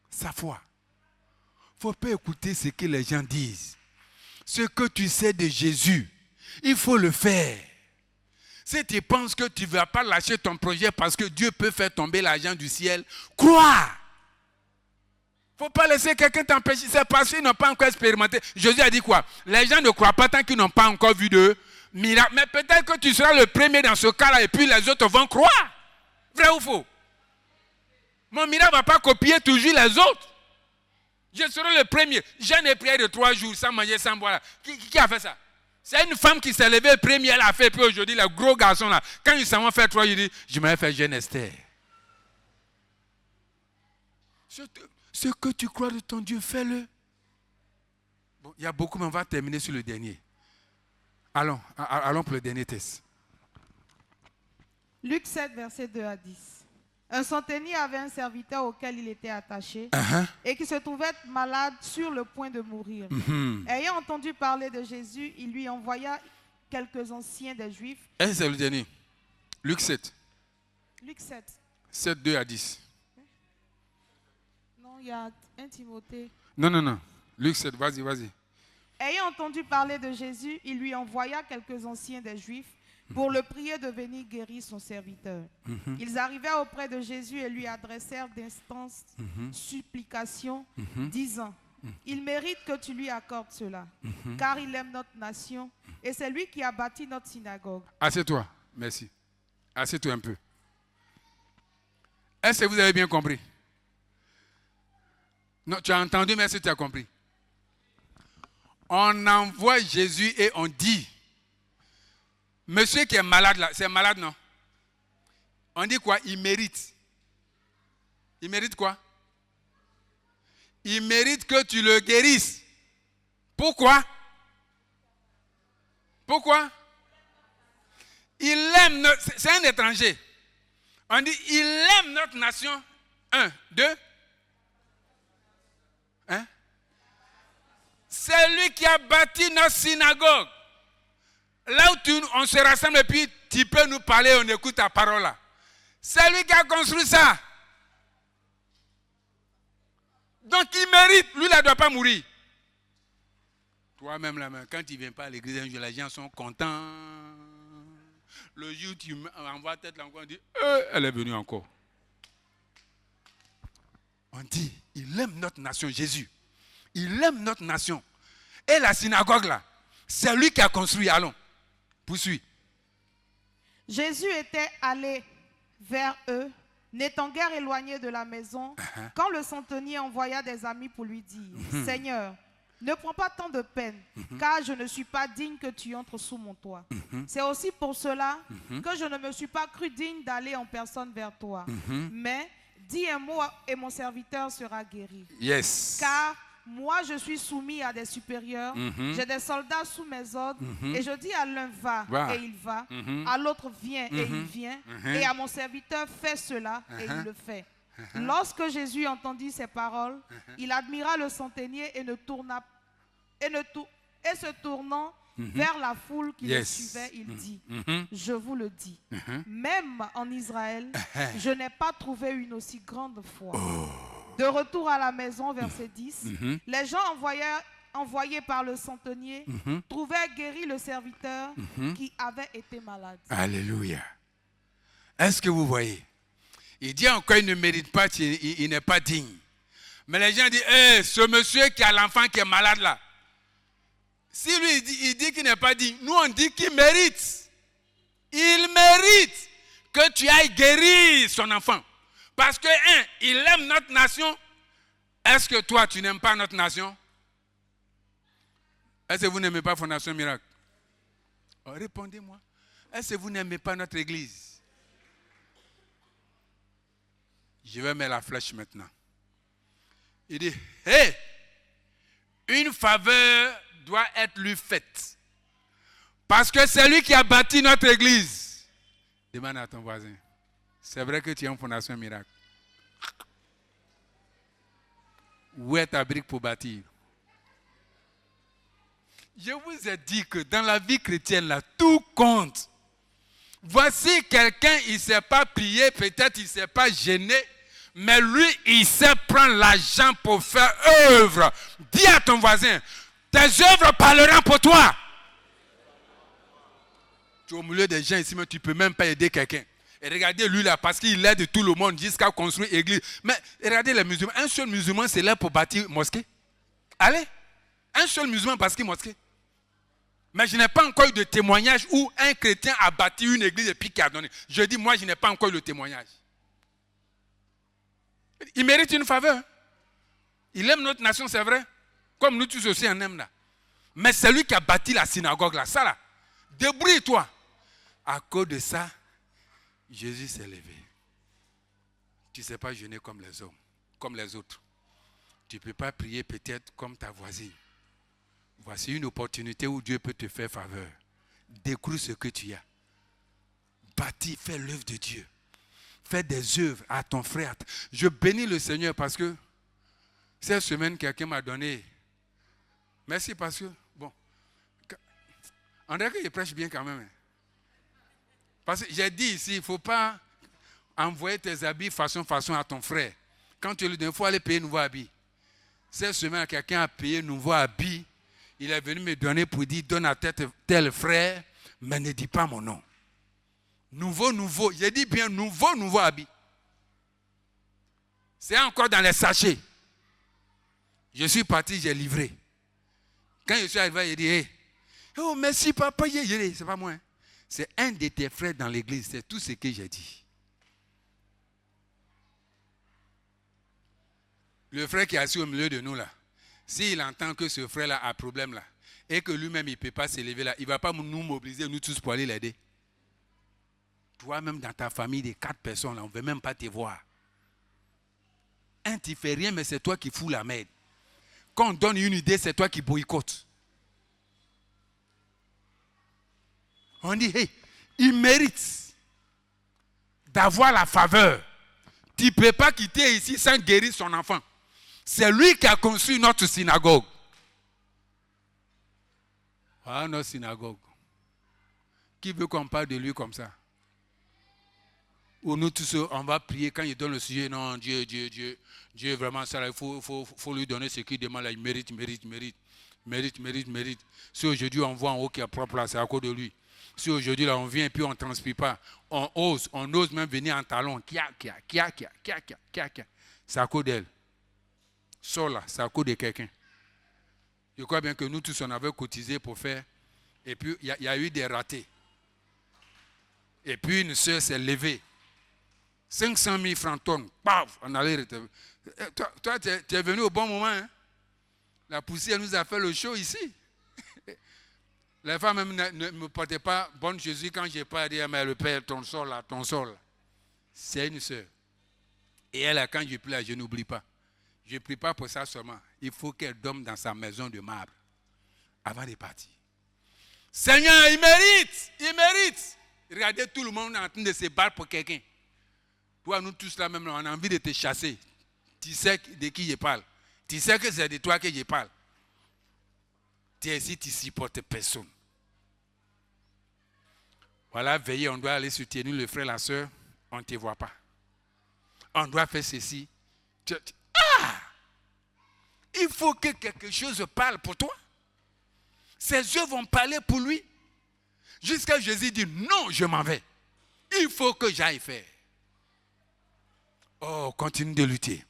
Sa foi. Il ne faut pas écouter ce que les gens disent. Ce que tu sais de Jésus, il faut le faire. Si tu penses que tu ne vas pas lâcher ton projet parce que Dieu peut faire tomber l'argent du ciel, crois. Il ne faut pas laisser quelqu'un t'empêcher. C'est parce qu'ils n'ont pas encore expérimenté. Jésus a dit quoi? Les gens ne croient pas tant qu'ils n'ont pas encore vu de miracle. Mais peut-être que tu seras le premier dans ce cas-là et puis les autres vont croire. Vrai ou faux? Mon miracle ne va pas copier toujours les autres. Je serai le premier. Jeûne et prière de 3 jours sans manger, sans boire. Qui a fait ça? C'est une femme qui s'est levée première, elle a fait. Puis aujourd'hui, les gros garçons là, quand ils s'en vont faire 3 jours, ils disent, je m'avais fait jeûne Esther. Ce que tu crois de ton Dieu, fais-le. Bon, il y a beaucoup, mais on va terminer sur le dernier. Allons pour le dernier test. Luc 7, versets 2 à 10. Un centenier avait un serviteur auquel il était attaché et qui se trouvait malade sur le point de mourir. Ayant entendu parler de Jésus, il lui envoya quelques anciens des Juifs. Et c'est le dernier. Luc 7. Luc 7. 7, 2 à 10. Non, il y a 1 Timothée. Non. Luc 7, vas-y. Ayant entendu parler de Jésus, il lui envoya quelques anciens des Juifs pour le prier de venir guérir son serviteur. Ils arrivèrent auprès de Jésus et lui adressèrent d'instances supplications, disant, il mérite que tu lui accordes cela, car il aime notre nation et c'est lui qui a bâti notre synagogue. Assieds-toi, merci. Assieds-toi un peu. Est-ce que vous avez bien compris? Non, tu as entendu, mais est-ce que tu as compris? On envoie Jésus et on dit, monsieur qui est malade là, c'est malade non? On dit quoi? Il mérite. Il mérite quoi? Il mérite que tu le guérisses. Pourquoi? Pourquoi? Il aime, c'est un étranger. On dit, il aime notre nation. 1, 2. Hein? C'est lui qui a bâti notre synagogue. Là où on se rassemble et puis tu peux nous parler, on écoute ta parole là. C'est lui qui a construit ça. Donc il mérite. Lui, il ne doit pas mourir. Toi-même, là, quand tu ne viens pas à l'église, un jour, les gens sont contents. Le jour où tu envoies tête là encore, on dit, elle est venue encore. On dit, il aime notre nation, Jésus. Il aime notre nation. Et la synagogue là, c'est lui qui a construit. Allons, poursuis. Jésus était allé vers eux, n'étant guère éloigné de la maison, quand le centenier envoya des amis pour lui dire, Seigneur, ne prends pas tant de peine, car je ne suis pas digne que tu entres sous mon toit. C'est aussi pour cela que je ne me suis pas cru digne d'aller en personne vers toi. Mais dis un mot et mon serviteur sera guéri. Yes. Car moi, je suis soumis à des supérieurs, j'ai des soldats sous mes ordres, et je dis à l'un va, et il va, à l'autre viens, et il vient, et à mon serviteur fais cela, et il le fait. Lorsque Jésus entendit ces paroles, il admira le centenier et se tournant vers la foule qui le suivait, il dit, je vous le dis, même en Israël, je n'ai pas trouvé une aussi grande foi. De retour à la maison, verset 10, les gens envoyés par le centenier trouvèrent guéri le serviteur qui avait été malade. Alléluia. Est-ce que vous voyez? Il dit encore, il ne mérite pas, il n'est pas digne. Mais les gens disent, ce monsieur qui a l'enfant qui est malade là, si lui il dit qu'il n'est pas digne, nous on dit qu'il mérite. Il mérite que tu ailles guérir son enfant. Parce que, il aime notre nation. Est-ce que toi, tu n'aimes pas notre nation? Est-ce que vous n'aimez pas Fondation Miracle? Oh, répondez-moi. Est-ce que vous n'aimez pas notre église? Je vais mettre la flèche maintenant. Il dit, hé, une faveur doit être lui faite. Parce que c'est lui qui a bâti notre église. Demande à ton voisin. C'est vrai que tu as une fondation miracle. Où est ta brique pour bâtir? Je vous ai dit que dans la vie chrétienne, là, tout compte. Voici quelqu'un, il ne sait pas prier, peut-être il ne sait pas gêner, mais lui, il sait prendre l'argent pour faire œuvre. Dis à ton voisin, tes œuvres parleront pour toi. Tu es au milieu des gens ici, mais tu ne peux même pas aider quelqu'un. Et regardez lui là, parce qu'il aide tout le monde jusqu'à construire l'église. Mais regardez les musulmans, un seul musulman c'est là pour bâtir mosquée. Allez, un seul musulman parce qu'il mosquée. Mais je n'ai pas encore eu de témoignage où un chrétien a bâti une église et puis qui a donné. Je dis, moi, je n'ai pas encore eu le témoignage. Il mérite une faveur. Il aime notre nation, c'est vrai. Comme nous tous aussi en aiment là. Mais c'est lui qui a bâti la synagogue là. Ça là. Débrouille-toi. À cause de ça, Jésus s'est levé. Tu ne sais pas jeûner comme les hommes, comme les autres. Tu ne peux pas prier peut-être comme ta voisine. Voici une opportunité où Dieu peut te faire faveur. Découvre ce que tu as. Bâtis, fais l'œuvre de Dieu. Fais des œuvres à ton frère. Je bénis le Seigneur parce que cette semaine, quelqu'un m'a donné. Merci parce que, bon, on dirait que je prêche bien quand même. Parce que j'ai dit ici, il ne faut pas envoyer tes habits façon à ton frère. Quand tu lui donnes, il faut aller payer un nouveau habit. Cette semaine, quelqu'un a payé un nouveau habit. Il est venu me donner pour dire, donne à tel frère, mais ne dis pas mon nom. Nouveau. J'ai dit bien nouveau habit. C'est encore dans les sachets. Je suis parti, j'ai livré. Quand je suis arrivé, il dit, hey, oh merci papa, c'est pas moi. Hein. C'est un de tes frères dans l'église, c'est tout ce que j'ai dit. Le frère qui est assis au milieu de nous là, s'il entend que ce frère-là a un problème là, et que lui-même il ne peut pas s'élever là, il ne va pas nous mobiliser, nous tous pour aller l'aider. Toi-même dans ta famille de 4 personnes là, on ne veut même pas te voir. Tu ne fais rien, mais c'est toi qui fous la merde. Quand on donne une idée, c'est toi qui boycottes. On dit, hey, il mérite d'avoir la faveur. Tu ne peux pas quitter ici sans guérir son enfant. C'est lui qui a construit notre synagogue. Ah, notre synagogue. Qui veut qu'on parle de lui comme ça? Ou nous tous, on va prier quand il donne le sujet. Non, Dieu, vraiment, ça, il faut lui donner ce qu'il demande. Là, il mérite. Si aujourd'hui on voit en haut qu'il y a propre là, c'est à cause de lui. Si aujourd'hui là on vient et puis on ne transpire pas, on ose même venir en talon. C'est à cause d'elle. Ça là, c'est à cause de quelqu'un. Je crois bien que nous tous on avait cotisé pour faire. Et puis il y a eu des ratés. Et puis une soeur s'est levée. 500 000 francs tonnes. Paf, on allait. Toi tu es venu au bon moment. Hein? La poussière nous a fait le show ici. Les femmes même ne me portaient pas bonne Jésus quand je n'ai pas dit, mais le Père, ton sol là. C'est une soeur. Et elle, quand je prie, je n'oublie pas. Je ne prie pas pour ça seulement. Il faut qu'elle dorme dans sa maison de marbre avant de partir. Seigneur, il mérite. Regardez tout le monde en train de se battre pour quelqu'un. Toi, nous tous là même, on a envie de te chasser. Tu sais de qui je parle. Tu sais que c'est de toi que je parle. Tu es ici, tu ne supportes personne. Voilà, veillez, on doit aller soutenir le frère, la soeur, on ne te voit pas. On doit faire ceci. Il faut que quelque chose parle pour toi. Ses yeux vont parler pour lui. Jusqu'à Jésus dit, non, je m'en vais. Il faut que j'aille faire. Oh, continue de lutter.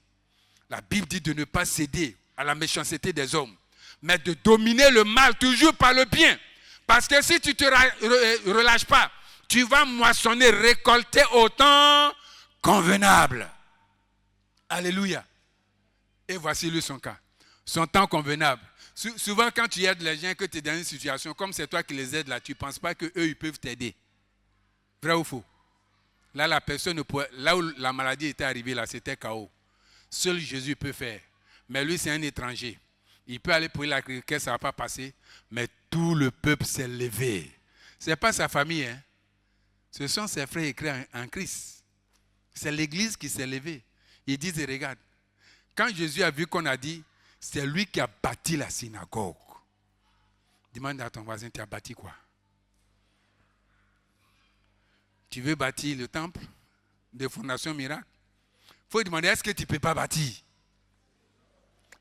La Bible dit de ne pas céder à la méchanceté des hommes, mais de dominer le mal toujours par le bien. Parce que si tu ne te relâches pas, tu vas moissonner, récolter au temps convenable. Alléluia. Et voici lui son cas. Son temps convenable. Souvent quand tu aides les gens, que tu es dans une situation, comme c'est toi qui les aides là, tu ne penses pas qu'eux, ils peuvent t'aider. Vrai ou faux? Là, la personne, là où la maladie était arrivée, là, c'était chaos. Seul Jésus peut faire. Mais lui, c'est un étranger. Il peut aller prier la cricket, ça ne va pas passer. Mais tout le peuple s'est levé. Ce n'est pas sa famille. Hein. Ce sont ses frères écrits en Christ. C'est l'église qui s'est levée. Ils disent, regarde, quand Jésus a vu qu'on a dit, c'est lui qui a bâti la synagogue. Demande à ton voisin, tu as bâti quoi? Tu veux bâtir le temple de Fondation Miracle? Il faut demander, est-ce que tu ne peux pas bâtir?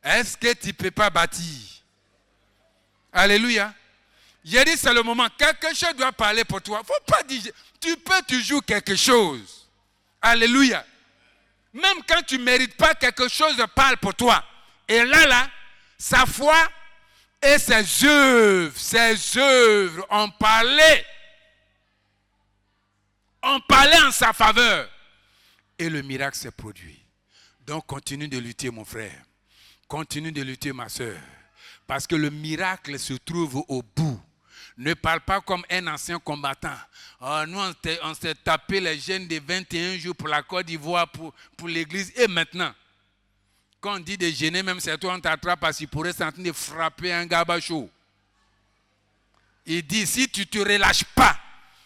Est-ce que tu ne peux pas bâtir? Alléluia. J'ai dit, c'est le moment. Quelque chose doit parler pour toi. Il ne faut pas dire, tu peux toujours quelque chose. Alléluia. Même quand tu ne mérites pas, quelque chose parle pour toi. Et là, sa foi et ses œuvres ont parlé. On parlait en sa faveur. Et le miracle s'est produit. Donc continue de lutter, mon frère. Continue de lutter, ma soeur. Parce que le miracle se trouve au bout. Ne parle pas comme un ancien combattant. Oh, nous, on s'est tapé les jeûnes de 21 jours pour la Côte d'Ivoire, pour l'église. Et maintenant, quand on dit de jeûner, même c'est toi, on t'attrape parce qu'il pourrait s'en train de frapper un gabacho. Il dit, si tu ne te relâches pas,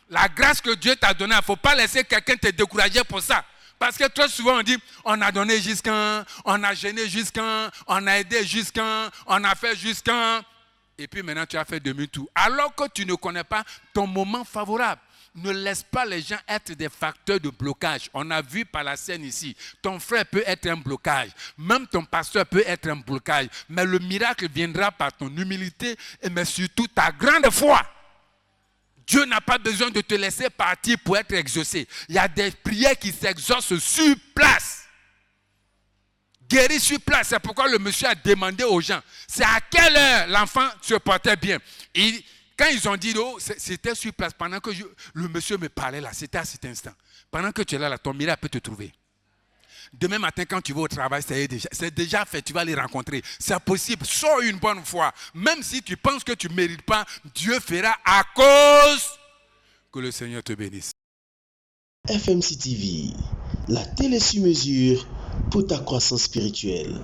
la grâce que Dieu t'a donnée, il ne faut pas laisser quelqu'un te décourager pour ça. Parce que trop souvent on dit, on a donné jusqu'à, on a jeûné jusqu'à, on a aidé jusqu'à, on a fait jusqu'à. Et puis maintenant tu as fait demi-tour. Alors que tu ne connais pas ton moment favorable. Ne laisse pas les gens être des facteurs de blocage. On a vu par la scène ici, ton frère peut être un blocage. Même ton pasteur peut être un blocage. Mais le miracle viendra par ton humilité, mais surtout ta grande foi. Dieu n'a pas besoin de te laisser partir pour être exaucé. Il y a des prières qui s'exaucent sur place. Guéri sur place. C'est pourquoi le monsieur a demandé aux gens, c'est à quelle heure l'enfant se portait bien. Quand ils ont dit, oh, c'était sur place, pendant que le monsieur me parlait là, c'était à cet instant. Pendant que tu es là, ton miracle peut te trouver. Demain matin, quand tu vas au travail, c'est déjà fait, tu vas les rencontrer. C'est possible, sois une bonne foi. Même si tu penses que tu ne mérites pas, Dieu fera à cause que le Seigneur te bénisse. FMC TV, la télé sur mesure pour ta croissance spirituelle.